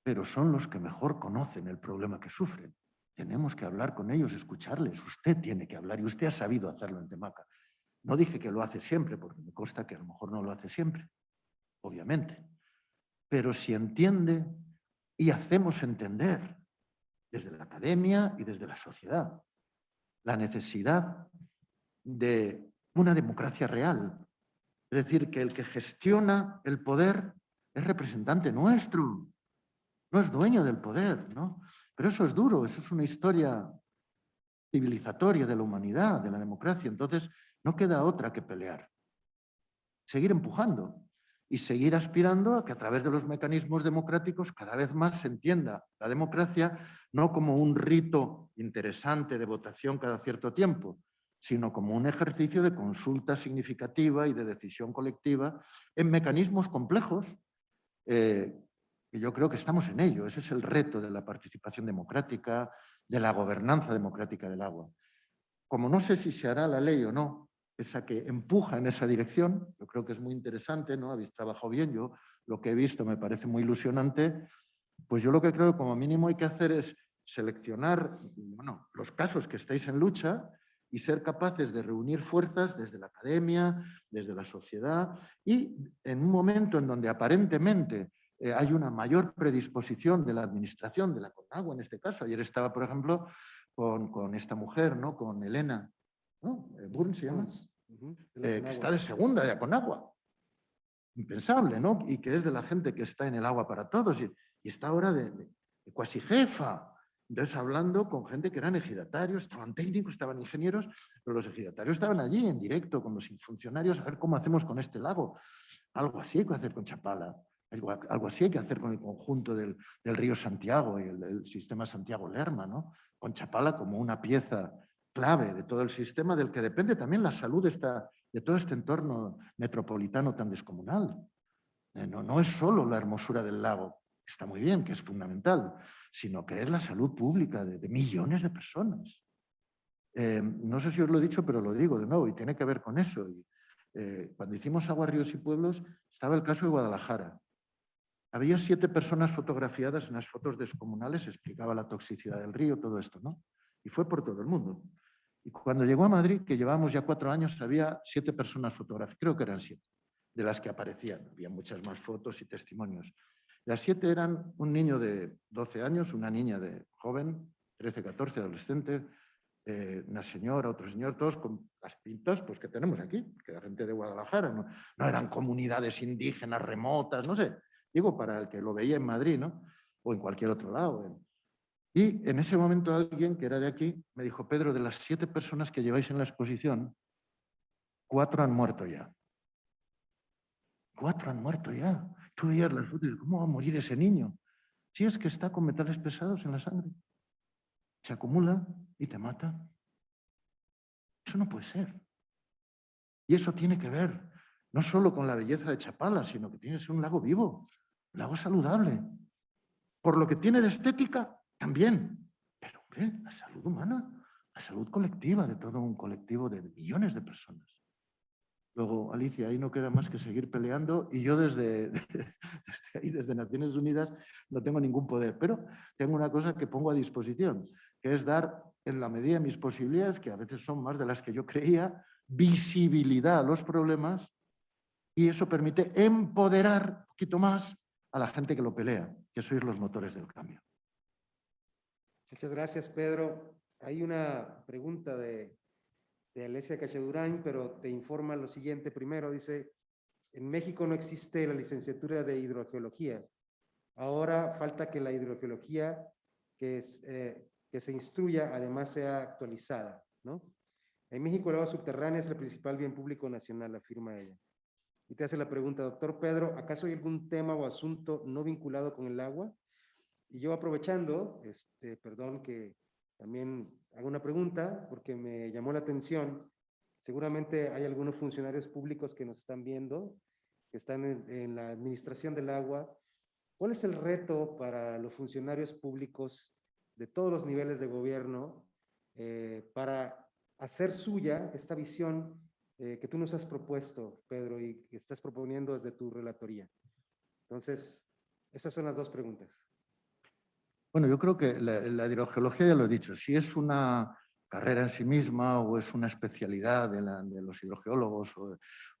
[SPEAKER 4] pero son los que mejor conocen el problema que sufren. Tenemos que hablar con ellos, escucharles. Usted tiene que hablar y usted ha sabido hacerlo en Temaca. No dije que lo hace siempre, porque me consta que a lo mejor no lo hace siempre, obviamente. Pero si entiende y hacemos entender desde la academia y desde la sociedad la necesidad de una democracia real. Es decir, que el que gestiona el poder es representante nuestro, no es dueño del poder, ¿no? Pero eso es duro, eso es una historia civilizatoria de la humanidad, de la democracia. Entonces, no queda otra que pelear. Seguir empujando y seguir aspirando a que a través de los mecanismos democráticos cada vez más se entienda la democracia no como un rito interesante de votación cada cierto tiempo, sino como un ejercicio de consulta significativa y de decisión colectiva en mecanismos complejos. Y yo creo que estamos en ello. Ese es el reto de la participación democrática, de la gobernanza democrática del agua. Como no sé si se hará la ley o no, esa que empuja en esa dirección, yo creo que es muy interesante, ¿no? Habéis trabajado bien, yo lo que he visto me parece muy ilusionante, pues yo lo que creo que como mínimo hay que hacer es seleccionar, bueno, los casos que estáis en lucha y ser capaces de reunir fuerzas desde la academia, desde la sociedad y en un momento en donde aparentemente hay una mayor predisposición de la administración, de la Conagua en este caso. Ayer estaba, por ejemplo, con esta mujer, ¿no? Con Elena, ¿no? Burns se llama, que está de segunda de Conagua. Impensable, ¿no? Y que es de la gente que está en el agua para todos y está ahora de cuasi jefa. Entonces, hablando con gente que eran ejidatarios, estaban técnicos, estaban ingenieros, pero los ejidatarios estaban allí en directo con los funcionarios a ver cómo hacemos con este lago. Algo así hay que hacer con Chapala, algo así hay que hacer con el conjunto del río Santiago y el sistema Santiago-Lerma, ¿no? Con Chapala como una pieza clave de todo el sistema del que depende también la salud de todo este entorno metropolitano tan descomunal. No es solo la hermosura del lago, está muy bien, que es fundamental, sino que es la salud pública de millones de personas. No sé si os lo he dicho, pero lo digo de nuevo, y tiene que ver con eso. Cuando hicimos Agua, Ríos y Pueblos, estaba el caso de Guadalajara. Había 7 personas fotografiadas en las fotos descomunales, explicaba la toxicidad del río, todo esto, ¿no? Y fue por todo el mundo. Y cuando llegó a Madrid, que llevábamos ya 4 años, había 7 personas fotografiadas, creo que eran 7, de las que aparecían. Había muchas más fotos y testimonios. Las 7 eran un niño de 12 años, una niña de joven, 13, 14, adolescente, una señora, otro señor, todos con las pintas pues, que tenemos aquí, que la gente de Guadalajara, no eran comunidades indígenas remotas, no sé, digo para el que lo veía en Madrid, ¿no? O en cualquier otro lado. Y en ese momento alguien que era de aquí me dijo, Pedro, de las 7 personas que lleváis en la exposición, 4 han muerto ya. 4 han muerto ya. Tú veías las fotos y ¿cómo va a morir ese niño? Si es que está con metales pesados en la sangre. Se acumula y te mata. Eso no puede ser. Y eso tiene que ver no solo con la belleza de Chapala, sino que tiene que ser un lago vivo, un lago saludable. Por lo que tiene de estética, también. Pero, hombre, la salud humana, la salud colectiva de todo un colectivo de millones de personas. Luego, Alicia, ahí no queda más que seguir peleando y yo desde ahí, desde Naciones Unidas, no tengo ningún poder, pero tengo una cosa que pongo a disposición, que es dar, en la medida de mis posibilidades, que a veces son más de las que yo creía, visibilidad a los problemas y eso permite empoderar un poquito más a la gente que lo pelea, que sois los motores del cambio.
[SPEAKER 2] Muchas gracias, Pedro. Hay una pregunta de Alesia Cachedurain, pero te informa lo siguiente primero. Dice, en México no existe la licenciatura de hidrogeología. Ahora falta que la hidrogeología que se instruya además sea actualizada, ¿no? En México el agua subterránea es el principal bien público nacional, afirma ella. Y te hace la pregunta, doctor Pedro, ¿acaso hay algún tema o asunto no vinculado con el agua? Y yo aprovechando, perdón que también hago una pregunta porque me llamó la atención. Seguramente hay algunos funcionarios públicos que nos están viendo, que están en la administración del agua. ¿Cuál es el reto para los funcionarios públicos de todos los niveles de gobierno para hacer suya esta visión que tú nos has propuesto, Pedro, y que estás proponiendo desde tu relatoría? Entonces, esas son las dos preguntas.
[SPEAKER 4] Bueno, yo creo que la hidrogeología, ya lo he dicho, si es una carrera en sí misma o es una especialidad de los hidrogeólogos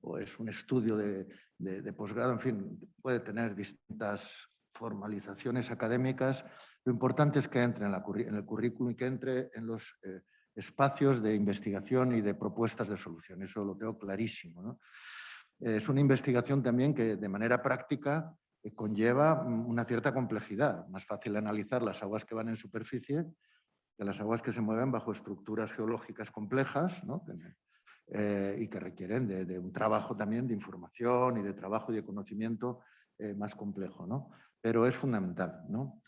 [SPEAKER 4] o es un estudio de posgrado, en fin, puede tener distintas formalizaciones académicas. Lo importante es que entre en el currículum y que entre en los espacios de investigación y de propuestas de solución. Eso lo tengo clarísimo, ¿no? Es una investigación también que de manera práctica conlleva una cierta complejidad. Más fácil analizar las aguas que van en superficie que las aguas que se mueven bajo estructuras geológicas complejas, ¿no? Y que requieren de un trabajo también de información y de trabajo y de conocimiento más complejo, ¿no? Pero es fundamental, ¿no?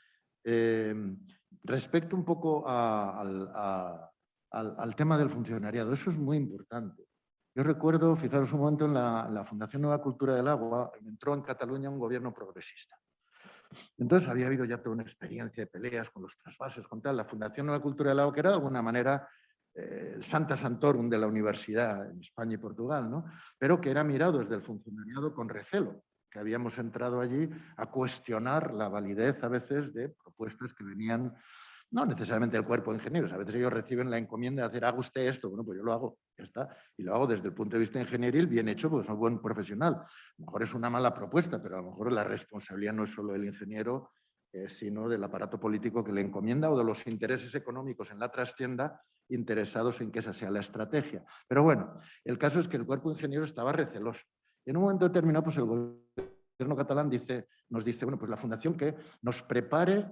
[SPEAKER 4] Respecto un poco al tema del funcionariado, eso es muy importante. Yo recuerdo, fijaros un momento, en la Fundación Nueva Cultura del Agua, entró en Cataluña un gobierno progresista. Entonces había habido ya toda una experiencia de peleas con los trasvases, con tal. La Fundación Nueva Cultura del Agua, que era de alguna manera el Santa Santorum de la universidad en España y Portugal, ¿no? Pero que era mirado desde el funcionariado con recelo, que habíamos entrado allí a cuestionar la validez a veces de propuestas que venían, no necesariamente del cuerpo de ingenieros, a veces ellos reciben la encomienda de hacer, haga usted esto, bueno, pues yo lo hago, ya está, y lo hago desde el punto de vista ingenieril bien hecho, porque soy buen profesional. A lo mejor es una mala propuesta, pero a lo mejor la responsabilidad no es solo del ingeniero, sino del aparato político que le encomienda o de los intereses económicos en la trastienda interesados en que esa sea la estrategia. Pero bueno, el caso es que el cuerpo de ingenieros estaba receloso. Y en un momento determinado, pues el gobierno catalán nos dice, bueno, pues la fundación que nos prepare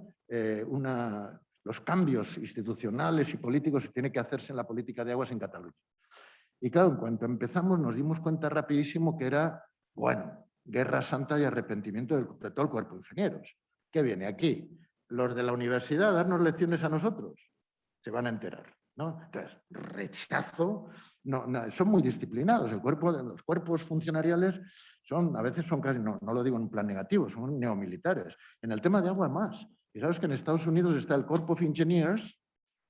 [SPEAKER 4] los cambios institucionales y políticos que tiene que hacerse en la política de aguas en Cataluña. Y claro, en cuanto empezamos nos dimos cuenta rapidísimo que era, bueno, guerra santa y arrepentimiento de todo el cuerpo de ingenieros. ¿Qué viene aquí? Los de la universidad a darnos lecciones a nosotros. Se van a enterar, ¿no? Entonces, rechazo. No, son muy disciplinados. Los cuerpos funcionariales a veces son casi, no lo digo en un plan negativo, son neomilitares. En el tema de agua más. Fijaros que en Estados Unidos está el Corps of Engineers,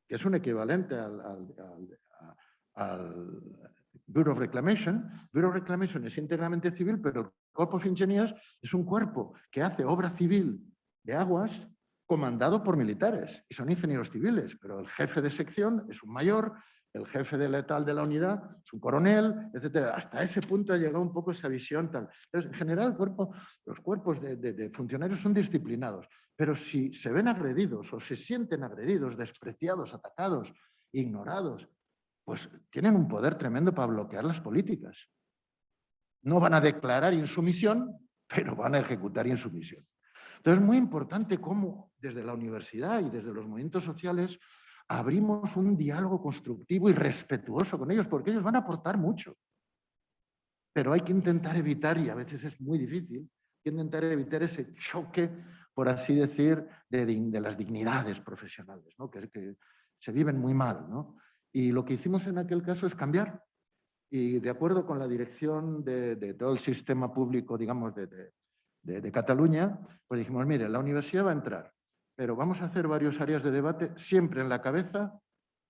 [SPEAKER 4] que es un equivalente al Bureau of Reclamation. Bureau of Reclamation es íntegramente civil, pero el Corps of Engineers es un cuerpo que hace obra civil de aguas comandado por militares y son ingenieros civiles, pero el jefe de sección es un mayor, el jefe de letal de la unidad es un coronel, etcétera. Hasta ese punto ha llegado un poco esa visión tal. Entonces, en general, los cuerpos de funcionarios son disciplinados, pero si se ven agredidos o se sienten agredidos, despreciados, atacados, ignorados, pues tienen un poder tremendo para bloquear las políticas. No van a declarar insumisión, pero van a ejecutar insumisión. Entonces es muy importante cómo desde la universidad y desde los movimientos sociales abrimos un diálogo constructivo y respetuoso con ellos, porque ellos van a aportar mucho. Pero hay que intentar evitar, y a veces es muy difícil, hay que intentar evitar ese choque, por así decir, de las dignidades profesionales, ¿no? que se viven muy mal, ¿no? Y lo que hicimos en aquel caso es cambiar. Y de acuerdo con la dirección de todo el sistema público, digamos, de Cataluña, pues dijimos, mire, la universidad va a entrar pero vamos a hacer varias áreas de debate, siempre en la cabeza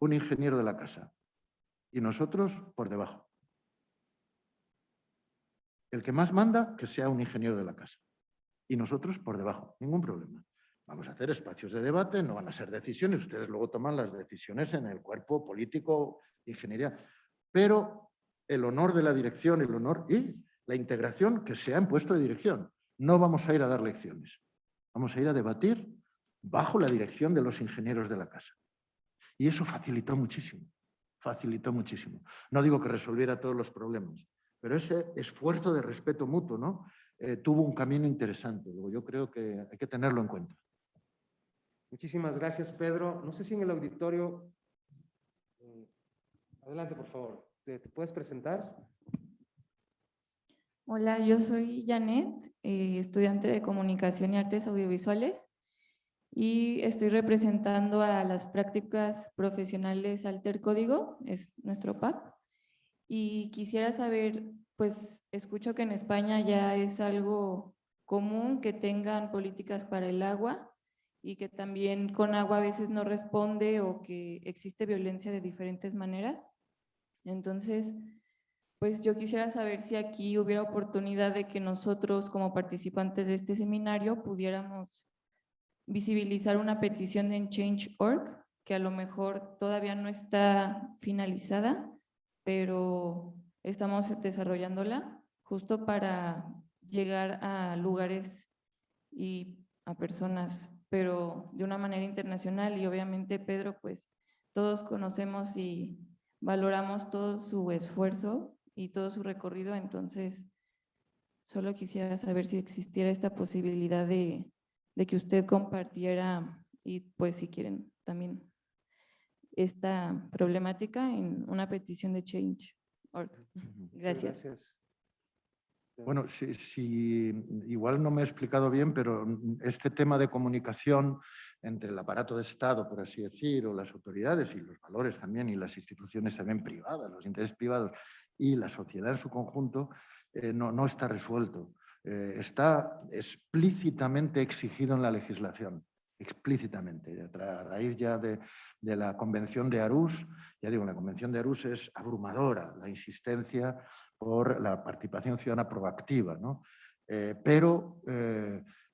[SPEAKER 4] un ingeniero de la casa y nosotros por debajo. El que más manda, que sea un ingeniero de la casa y nosotros por debajo, ningún problema. Vamos a hacer espacios de debate, no van a ser decisiones, ustedes luego toman las decisiones en el cuerpo político, ingeniería, pero el honor de la dirección, el honor y la integración que sea en puesto de dirección. No vamos a ir a dar lecciones, vamos a ir a debatir bajo la dirección de los ingenieros de la casa. Y eso facilitó muchísimo, facilitó muchísimo. No digo que resolviera todos los problemas, pero ese esfuerzo de respeto mutuo, ¿no? Tuvo un camino interesante. Luego yo creo que hay que tenerlo en cuenta.
[SPEAKER 2] Muchísimas gracias, Pedro. No sé si en el auditorio... adelante, por favor. ¿Te puedes presentar?
[SPEAKER 7] Hola, yo soy Janet, estudiante de Comunicación y Artes Audiovisuales y estoy representando a las prácticas profesionales Alter Código, es nuestro PAC. Y quisiera saber, pues escucho que en España ya es algo común que tengan políticas para el agua y que también con agua a veces no responde o que existe violencia de diferentes maneras. Entonces, pues yo quisiera saber si aquí hubiera oportunidad de que nosotros como participantes de este seminario pudiéramos visibilizar una petición en Change.org, que a lo mejor todavía no está finalizada, pero estamos desarrollándola justo para llegar a lugares y a personas, pero de una manera internacional. Y obviamente Pedro, pues todos conocemos y valoramos todo su esfuerzo y todo su recorrido, entonces solo quisiera saber si existiera esta posibilidad de que usted compartiera y pues si quieren también esta problemática en una petición de Change.org.
[SPEAKER 2] Muchas
[SPEAKER 7] Gracias.
[SPEAKER 4] Bueno, si igual no me he explicado bien, pero este tema de comunicación entre el aparato de Estado, por así decir, o las autoridades y los valores también, y las instituciones también privadas, los intereses privados y la sociedad en su conjunto, no está resuelto. Está explícitamente exigido en la legislación, explícitamente. A raíz ya de la Convención de Aarhus, ya digo, la Convención de Aarhus es abrumadora, la insistencia por la participación ciudadana proactiva, ¿no? Pero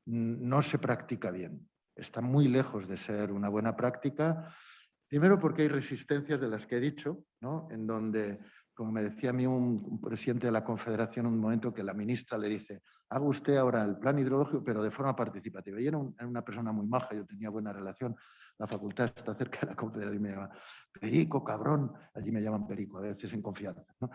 [SPEAKER 4] no se practica bien. Está muy lejos de ser una buena práctica, primero porque hay resistencias de las que he dicho, ¿no? En donde, como me decía a mí un presidente de la Confederación en un momento, que la ministra le dice: haga usted ahora el plan hidrológico, pero de forma participativa. Y era una persona muy maja, yo tenía buena relación. La facultad está cerca de la Confederación y me llama: Perico, cabrón. Allí me llaman Perico, a veces en confianza, ¿no?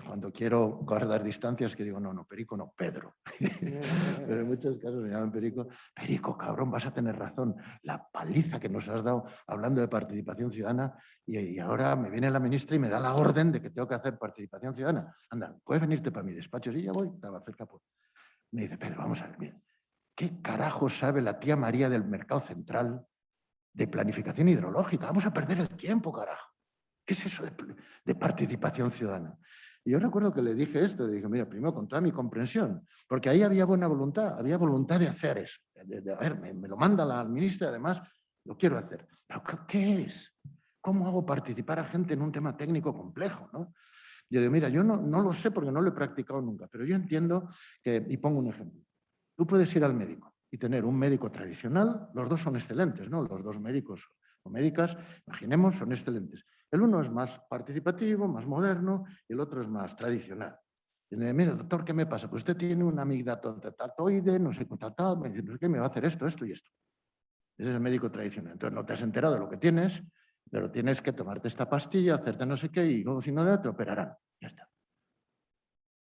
[SPEAKER 4] Cuando quiero guardar distancias, que digo: no, Perico no, Pedro. Pero en muchos casos me llaman Perico. Perico, cabrón, vas a tener razón. La paliza que nos has dado hablando de participación ciudadana, y ahora me viene la ministra y me da la orden de que tengo que hacer participación ciudadana. Anda, ¿puedes venirte para mi despacho? Sí, ya voy, estaba cerca. Pues. Me dice: Pedro, vamos a ver, mira, ¿qué carajo sabe la tía María del Mercado Central de planificación hidrológica? Vamos a perder el tiempo, carajo. ¿Qué es eso de participación ciudadana? Y yo recuerdo que le dije esto, le dije: mira, primero con toda mi comprensión, porque ahí había buena voluntad, había voluntad de hacer eso. A ver, me lo manda la ministra, además lo quiero hacer. ¿Pero qué es? ¿Cómo hago participar a gente en un tema técnico complejo, no? Yo digo: mira, yo no lo sé porque no lo he practicado nunca, pero yo entiendo que, y pongo un ejemplo, tú puedes ir al médico y tener un médico tradicional, los dos son excelentes, ¿no? Los dos médicos o médicas, imaginemos, son excelentes. El uno es más participativo, más moderno, y el otro es más tradicional. Y me dice: mira, doctor, ¿qué me pasa? Pues usted tiene una amigdatoide, no sé qué, me dice: no sé qué, me va a hacer esto y esto. Ese es el médico tradicional. Entonces no te has enterado de lo que tienes, pero tienes que tomarte esta pastilla, hacerte no sé qué, y luego si no te operarán. Ya está.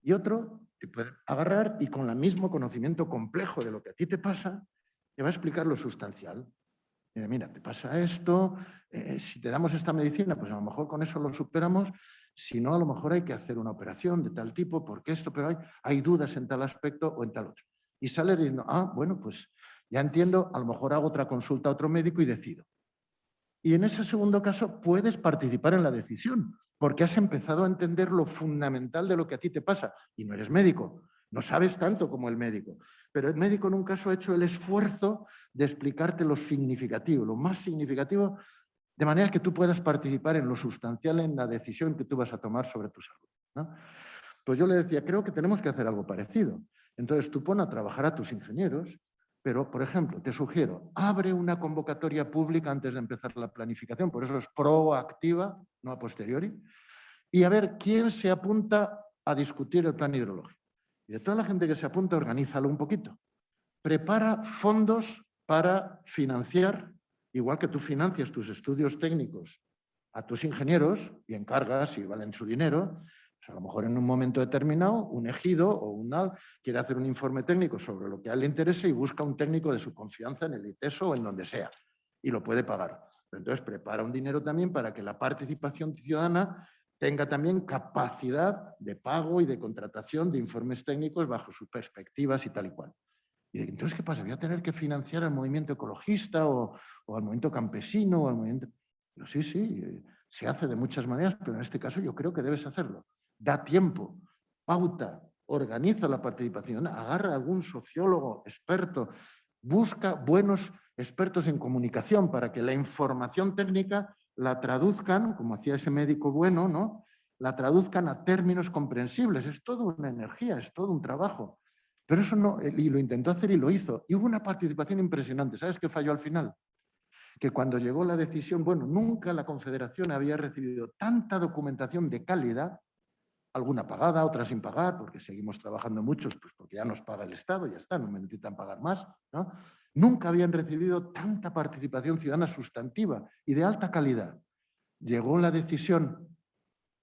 [SPEAKER 4] Y otro te puede agarrar y con el mismo conocimiento complejo de lo que a ti te pasa, te va a explicar lo sustancial. Mira, te pasa esto, si te damos esta medicina, pues a lo mejor con eso lo superamos, si no, a lo mejor hay que hacer una operación de tal tipo, porque esto, pero hay dudas en tal aspecto o en tal otro. Y sales diciendo: bueno, pues ya entiendo, a lo mejor hago otra consulta a otro médico y decido. Y en ese segundo caso puedes participar en la decisión, porque has empezado a entender lo fundamental de lo que a ti te pasa. Y no eres médico, No sabes tanto como el médico, pero el médico en un caso ha hecho el esfuerzo de explicarte lo significativo, lo más significativo, de manera que tú puedas participar en lo sustancial en la decisión que tú vas a tomar sobre tu salud, ¿no? Pues yo le decía, creo que tenemos que hacer algo parecido. Entonces tú pon a trabajar a tus ingenieros, pero, por ejemplo, te sugiero, abre una convocatoria pública antes de empezar la planificación, por eso es proactiva, no a posteriori, y a ver quién se apunta a discutir el plan hidrológico. Y de toda la gente que se apunta, organízalo un poquito. Prepara fondos para financiar, igual que tú financias tus estudios técnicos a tus ingenieros y encargas, si valen su dinero, pues a lo mejor en un momento determinado un ejido o una quiere hacer un informe técnico sobre lo que a él le interese y busca un técnico de su confianza en el ITESO o en donde sea y lo puede pagar. Entonces prepara un dinero también para que la participación ciudadana tenga también capacidad de pago y de contratación de informes técnicos bajo sus perspectivas y tal y cual. Y entonces, ¿qué pasa? ¿Voy a tener que financiar al movimiento ecologista o al movimiento campesino? O al movimiento... Yo, sí, se hace de muchas maneras, pero en este caso yo creo que debes hacerlo. Da tiempo, pauta, organiza la participación, agarra a algún sociólogo experto, busca buenos expertos en comunicación para que la información técnica la traduzcan, como hacía ese médico bueno, ¿no? La traduzcan a términos comprensibles. Es toda una energía, es todo un trabajo. Pero eso no, y lo intentó hacer y lo hizo. Y hubo una participación impresionante. ¿Sabes qué falló al final? Que cuando llegó la decisión, bueno, nunca la Confederación había recibido tanta documentación de calidad, alguna pagada, otra sin pagar, porque seguimos trabajando muchos, pues porque ya nos paga el Estado, ya está, no me necesitan pagar más, ¿no? Nunca habían recibido tanta participación ciudadana sustantiva y de alta calidad. Llegó la decisión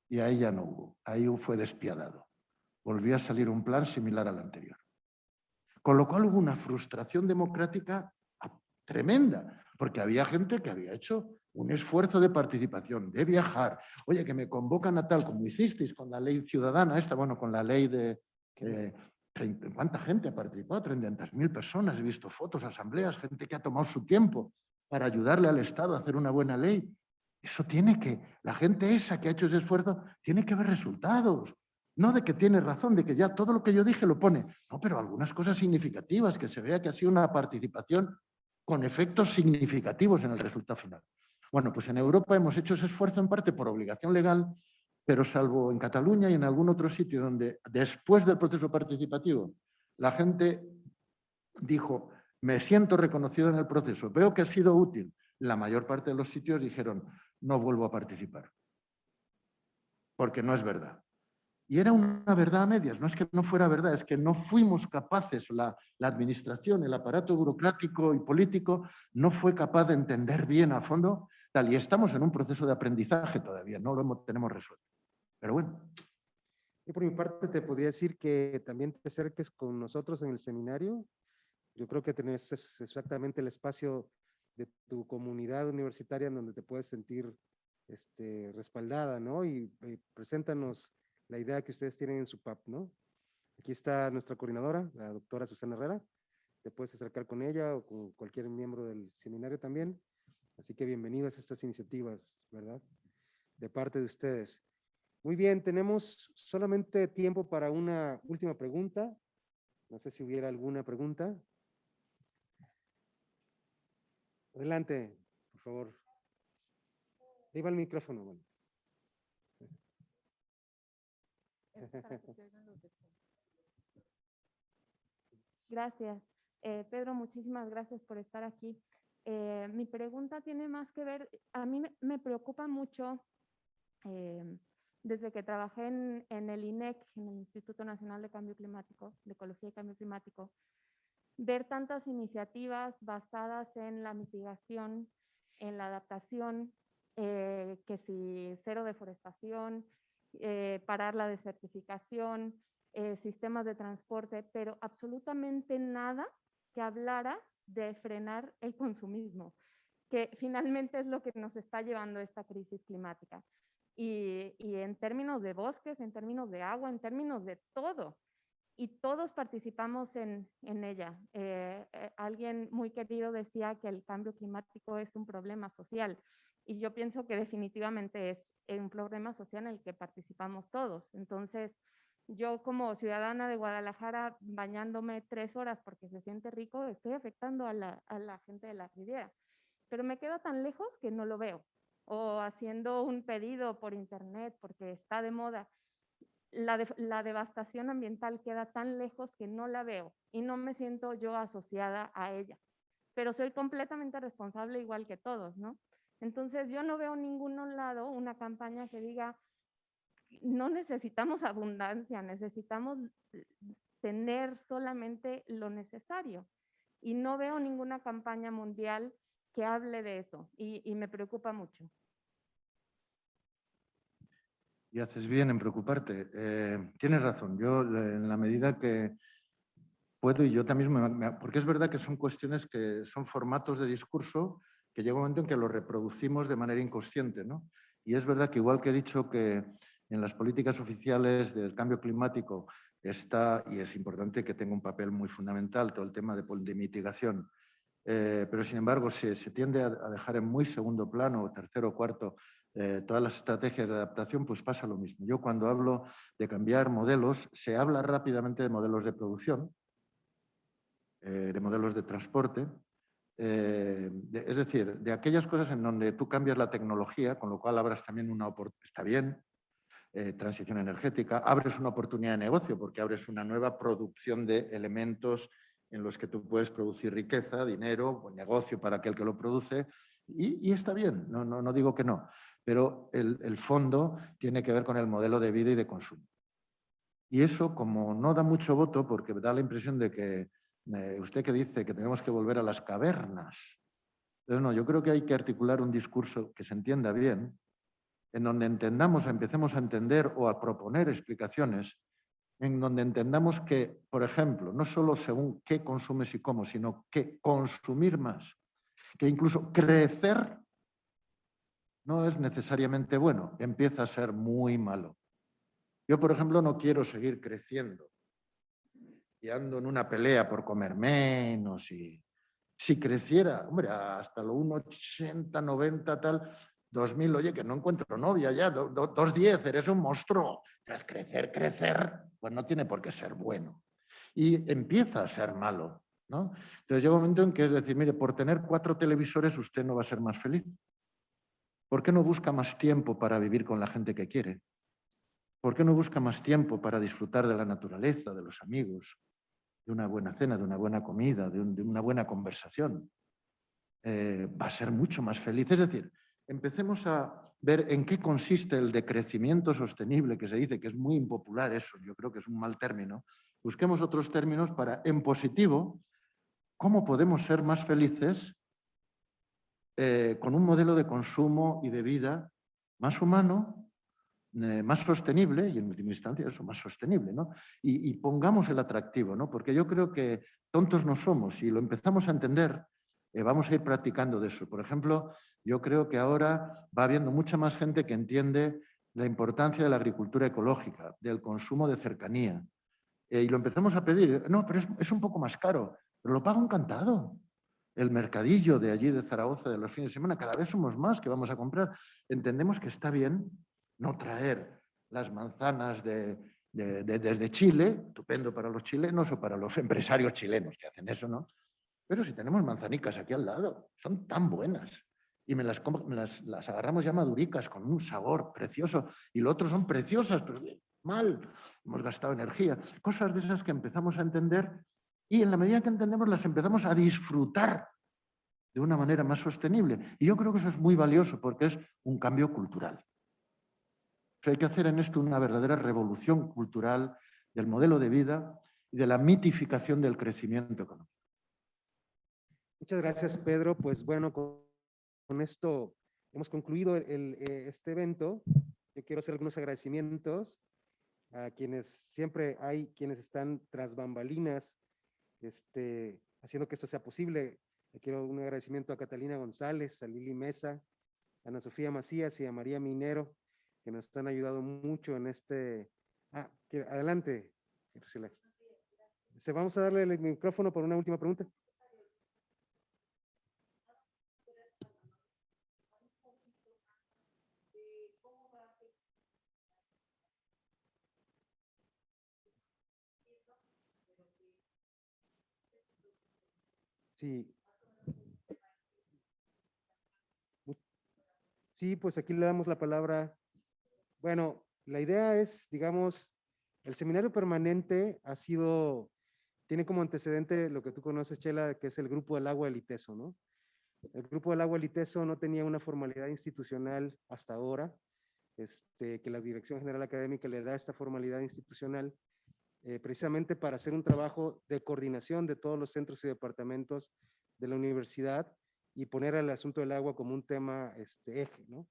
[SPEAKER 4] y ahí ya no hubo, ahí fue despiadado. Volvió a salir un plan similar al anterior. Con lo cual hubo una frustración democrática tremenda, porque había gente que había hecho un esfuerzo de participación, de viajar. Oye, que me convocan a tal, como hicisteis con la ley ciudadana esta, bueno, con la ley de... ¿Cuánta gente ha participado? 300.000 personas, he visto fotos, asambleas, gente que ha tomado su tiempo para ayudarle al Estado a hacer una buena ley. Eso tiene que, la gente esa que ha hecho ese esfuerzo, tiene que ver resultados. No de que tiene razón, de que ya todo lo que yo dije lo pone. No, pero algunas cosas significativas, que se vea que ha sido una participación con efectos significativos en el resultado final. Bueno, pues en Europa hemos hecho ese esfuerzo en parte por obligación legal, pero salvo en Cataluña y en algún otro sitio donde después del proceso participativo la gente dijo, me siento reconocido en el proceso, veo que ha sido útil, la mayor parte de los sitios dijeron, no vuelvo a participar, porque no es verdad. Y era una verdad a medias, no es que no fuera verdad, es que no fuimos capaces, la administración, el aparato burocrático y político no fue capaz de entender bien a fondo tal, y estamos en un proceso de aprendizaje todavía, no lo tenemos resuelto. Pero bueno.
[SPEAKER 2] Y por mi parte te podría decir que también te acerques con nosotros en el seminario. Yo creo que tenés exactamente el espacio de tu comunidad universitaria en donde te puedes sentir respaldada, ¿no? Y preséntanos la idea que ustedes tienen en su PAP, ¿no? Aquí está nuestra coordinadora, la doctora Susana Herrera. Te puedes acercar con ella o con cualquier miembro del seminario también. Así que bienvenidas a estas iniciativas, ¿verdad? De parte de ustedes. Muy bien, tenemos solamente tiempo para una última pregunta. No sé si hubiera alguna pregunta. Adelante, por favor. Ahí va el micrófono. Bueno.
[SPEAKER 8] Gracias. Pedro, muchísimas gracias por estar aquí. Mi pregunta tiene más que ver, a mí me preocupa mucho, desde que trabajé en el INEC, en el Instituto Nacional de Cambio Climático, de Ecología y Cambio Climático, ver tantas iniciativas basadas en la mitigación, en la adaptación, que si cero deforestación, parar la desertificación, sistemas de transporte, pero absolutamente nada que hablara de frenar el consumismo, que finalmente es lo que nos está llevando a esta crisis climática. Y en términos de bosques, en términos de agua, en términos de todo. Y todos participamos en ella. Alguien muy querido decía que el cambio climático es un problema social. Y yo pienso que definitivamente es un problema social en el que participamos todos. Entonces, Yo como ciudadana de Guadalajara, bañándome 3 horas porque se siente rico, estoy afectando a la gente de la Riviera. Pero me quedo tan lejos que no lo veo. O haciendo un pedido por internet porque está de moda. La devastación ambiental queda tan lejos que no la veo y no me siento yo asociada a ella. Pero soy completamente responsable igual que todos, ¿no? Entonces yo no veo en ningún lado una campaña que diga, no necesitamos abundancia, necesitamos tener solamente lo necesario. Y no veo ninguna campaña mundial que hable de eso y me preocupa mucho.
[SPEAKER 4] Y haces bien en preocuparte. Tienes razón. Yo, en la medida que puedo, y yo también, porque es verdad que son cuestiones que son formatos de discurso que llega un momento en que los reproducimos de manera inconsciente, ¿no? Y es verdad que igual que he dicho que en las políticas oficiales del cambio climático está, y es importante que tenga un papel muy fundamental, todo el tema de mitigación, pero sin embargo se tiende a dejar en muy segundo plano, o tercero o cuarto, todas las estrategias de adaptación, pues pasa lo mismo. Yo cuando hablo de cambiar modelos, se habla rápidamente de modelos de producción, de modelos de transporte, es decir, de aquellas cosas en donde tú cambias la tecnología, con lo cual abras también una oportunidad, está bien, transición energética, abres una oportunidad de negocio porque abres una nueva producción de elementos en los que tú puedes producir riqueza, dinero, buen negocio para aquel que lo produce, y está bien, no digo que no, pero el fondo tiene que ver con el modelo de vida y de consumo. Y eso, como no da mucho voto, porque da la impresión de que usted que dice que tenemos que volver a las cavernas, pero no, yo creo que hay que articular un discurso que se entienda bien, en donde empecemos a entender o a proponer explicaciones, en donde entendamos que, por ejemplo, no solo según qué consumes y cómo, sino que consumir más, que incluso crecer no es necesariamente bueno, empieza a ser muy malo. Yo, por ejemplo, no quiero seguir creciendo y ando en una pelea por comer menos y si creciera, hombre, hasta lo 1,80, 90, tal, 2000, oye, que no encuentro novia ya, 2,10, eres un monstruo. Crecer, pues no tiene por qué ser bueno. Y empieza a ser malo, ¿no? Entonces llega un momento en que es decir, mire, por tener 4 televisores usted no va a ser más feliz. ¿Por qué no busca más tiempo para vivir con la gente que quiere? ¿Por qué no busca más tiempo para disfrutar de la naturaleza, de los amigos, de una buena cena, de una buena comida, de una buena conversación? Va a ser mucho más feliz. Es decir, empecemos a ver en qué consiste el decrecimiento sostenible, que se dice que es muy impopular eso, yo creo que es un mal término. Busquemos otros términos para, en positivo, cómo podemos ser más felices con un modelo de consumo y de vida más humano, más sostenible, y en última instancia eso, más sostenible, ¿no? Y pongamos el atractivo, ¿no? Porque yo creo que tontos no somos, y lo empezamos a entender, vamos a ir practicando de eso. Por ejemplo, yo creo que ahora va habiendo mucha más gente que entiende la importancia de la agricultura ecológica, del consumo de cercanía, y lo empezamos a pedir. No, pero es un poco más caro, pero lo pago encantado. El mercadillo de allí de Zaragoza de los fines de semana, cada vez somos más que vamos a comprar. Entendemos que está bien no traer las manzanas desde Chile, estupendo para los chilenos o para los empresarios chilenos que hacen eso, ¿no? Pero si tenemos manzanicas aquí al lado, son tan buenas. Y las agarramos ya maduricas con un sabor precioso. Y lo otro son preciosas, pero mal, hemos gastado energía. Cosas de esas que empezamos a entender y en la medida que entendemos las empezamos a disfrutar de una manera más sostenible. Y yo creo que eso es muy valioso porque es un cambio cultural. O sea, hay que hacer en esto una verdadera revolución cultural del modelo de vida y de la mitificación del crecimiento económico.
[SPEAKER 2] Muchas gracias, Pedro. Pues bueno, con esto hemos concluido este evento. Yo quiero hacer algunos agradecimientos a quienes siempre hay, quienes están tras bambalinas, haciendo que esto sea posible. Le quiero un agradecimiento a Catalina González, a Lili Mesa, a Ana Sofía Macías y a María Minero, que nos han ayudado mucho en este... adelante, Priscila. Vamos a darle el micrófono por una última pregunta. Sí. Sí, pues aquí le damos la palabra. Bueno, la idea es, digamos, el seminario permanente tiene como antecedente lo que tú conoces, Chela, que es el Grupo del Agua del ITESO, ¿no? El Grupo del Agua del ITESO no tenía una formalidad institucional hasta ahora, que la Dirección General Académica le da esta formalidad institucional, precisamente para hacer un trabajo de coordinación de todos los centros y departamentos de la universidad y poner el asunto del agua como un tema eje, ¿no?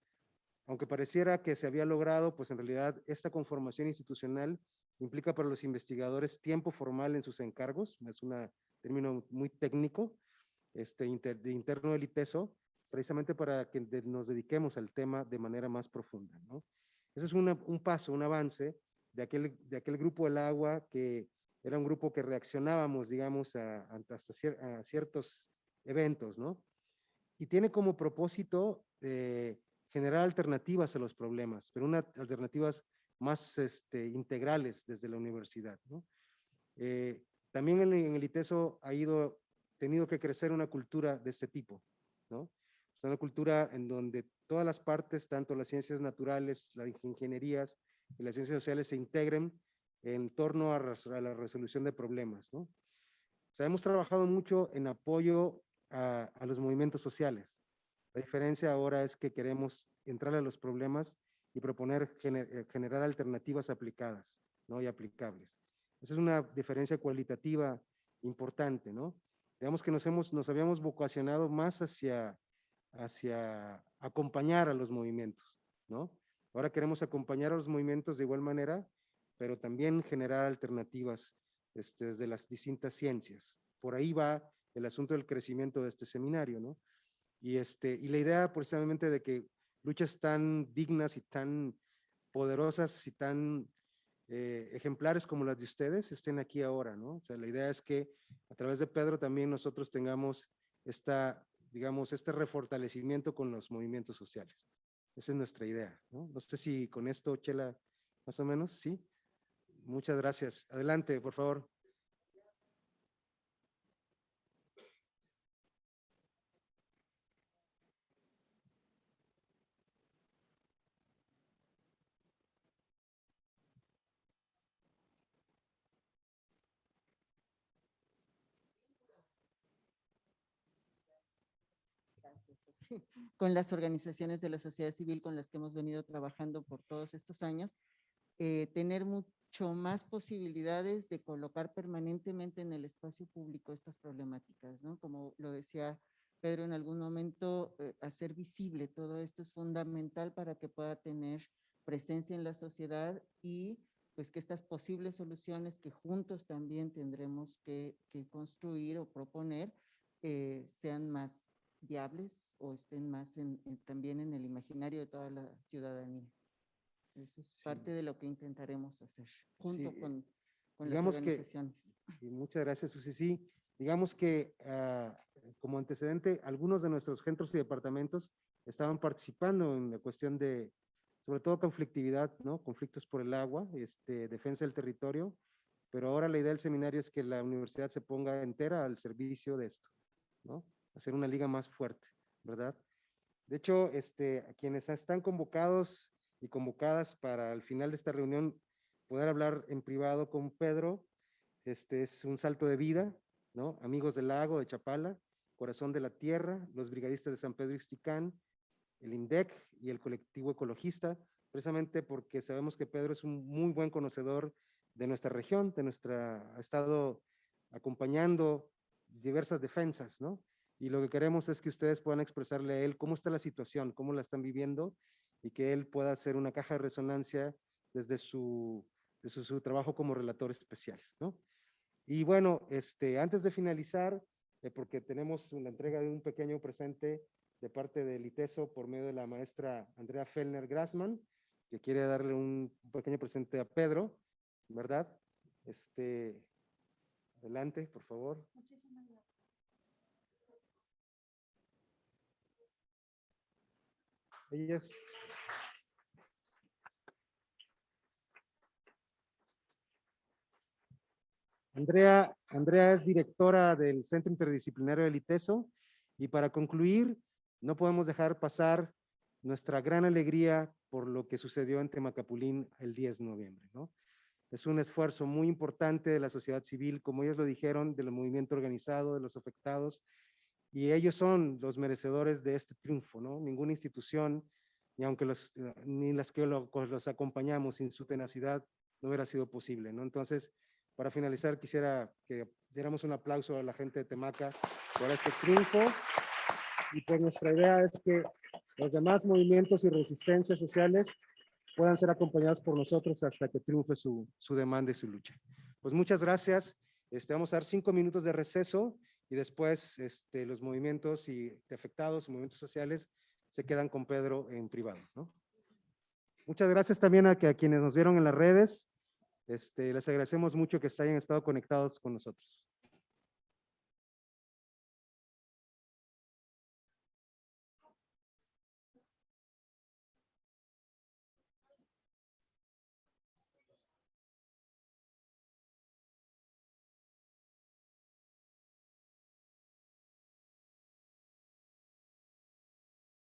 [SPEAKER 2] Aunque pareciera que se había logrado, pues en realidad esta conformación institucional implica para los investigadores tiempo formal en sus encargos, es un término muy técnico, interno del ITESO, precisamente para que nos dediquemos al tema de manera más profunda, ¿no? Ese es un paso, un avance de aquel grupo del agua, que era un grupo que reaccionábamos, digamos, a ciertos eventos, ¿no? Y tiene como propósito generar alternativas a los problemas, pero alternativas más integrales desde la universidad, ¿no? También en el ITESO tenido que crecer una cultura de este tipo, ¿no? O sea, una cultura en donde todas las partes, tanto las ciencias naturales, las ingenierías y las ciencias sociales, se integren en torno a la resolución de problemas, ¿no? O sea, hemos trabajado mucho en apoyo a los movimientos sociales. La diferencia ahora es que queremos entrar a los problemas y proponer generar alternativas aplicadas, ¿no? Y aplicables. Esa es una diferencia cualitativa importante, ¿no? Digamos que nos habíamos vocacionado más hacia acompañar a los movimientos, ¿no? Ahora queremos acompañar a los movimientos de igual manera, pero también generar alternativas desde las distintas ciencias. Por ahí va el asunto del crecimiento de este seminario, ¿no? Y la idea precisamente de que luchas tan dignas y tan poderosas y tan ejemplares como las de ustedes estén aquí ahora, ¿no? O sea, la idea es que a través de Pedro también nosotros tengamos digamos, este refortalecimiento con los movimientos sociales. Esa es nuestra idea, ¿no? No sé si con esto, Chela, más o menos, ¿sí? Muchas gracias. Adelante, por favor.
[SPEAKER 3] Con las organizaciones de la sociedad civil con las que hemos venido trabajando por todos estos años, tener mucho más posibilidades de colocar permanentemente en el espacio público estas problemáticas, ¿no? Como lo decía Pedro en algún momento, hacer visible todo esto es fundamental para que pueda tener presencia en la sociedad y pues que estas posibles soluciones que juntos también tendremos que construir o proponer sean más viables o estén más también en el imaginario de toda la ciudadanía. Eso es parte de lo que intentaremos hacer junto
[SPEAKER 2] Sí,
[SPEAKER 3] con las
[SPEAKER 2] digamos que,
[SPEAKER 3] organizaciones.
[SPEAKER 2] y muchas gracias, Susi. Sí, digamos que como antecedente, algunos de nuestros centros y departamentos estaban participando en la cuestión de, sobre todo conflictividad, ¿no? Conflictos por el agua, defensa del territorio, pero ahora la idea del seminario es que la universidad se ponga entera al servicio de esto, ¿no? Hacer una liga más fuerte, ¿verdad? De hecho, a quienes están convocados y convocadas para al final de esta reunión poder hablar en privado con Pedro, es un salto de vida, ¿no? Amigos del Lago, de Chapala, Corazón de la Tierra, los brigadistas de San Pedro Ixticán, el INDEC y el colectivo ecologista, precisamente porque sabemos que Pedro es un muy buen conocedor de nuestra región, ha estado acompañando diversas defensas, ¿no? Y lo que queremos es que ustedes puedan expresarle a él cómo está la situación, cómo la están viviendo, y que él pueda hacer una caja de resonancia desde su trabajo como relator especial, ¿no? Y bueno, antes de finalizar, porque tenemos la entrega de un pequeño presente de parte del ITESO por medio de la maestra Andrea Fellner Grassman, que quiere darle un pequeño presente a Pedro, ¿verdad? Adelante, por favor.
[SPEAKER 6] Muchísimas gracias.
[SPEAKER 2] Ella es... Andrea es directora del Centro Interdisciplinario del ITESO, y para concluir, no podemos dejar pasar nuestra gran alegría por lo que sucedió en Temacapulín el 10 de noviembre, ¿no? Es un esfuerzo muy importante de la sociedad civil, como ellos lo dijeron, del movimiento organizado, de los afectados, y ellos son los merecedores de este triunfo, ¿no? Ninguna institución, ni las que los acompañamos, sin su tenacidad, no hubiera sido posible, ¿no? Entonces, para finalizar, quisiera que diéramos un aplauso a la gente de Temaca por este triunfo, y pues nuestra idea es que los demás movimientos y resistencias sociales puedan ser acompañados por nosotros hasta que triunfe su demanda y su lucha. Pues muchas gracias. Vamos a dar 5 minutos de receso, y después los movimientos y afectados, movimientos sociales, se quedan con Pedro en privado, ¿no? Muchas gracias también a quienes nos vieron en las redes. Les agradecemos mucho que hayan estado conectados con nosotros.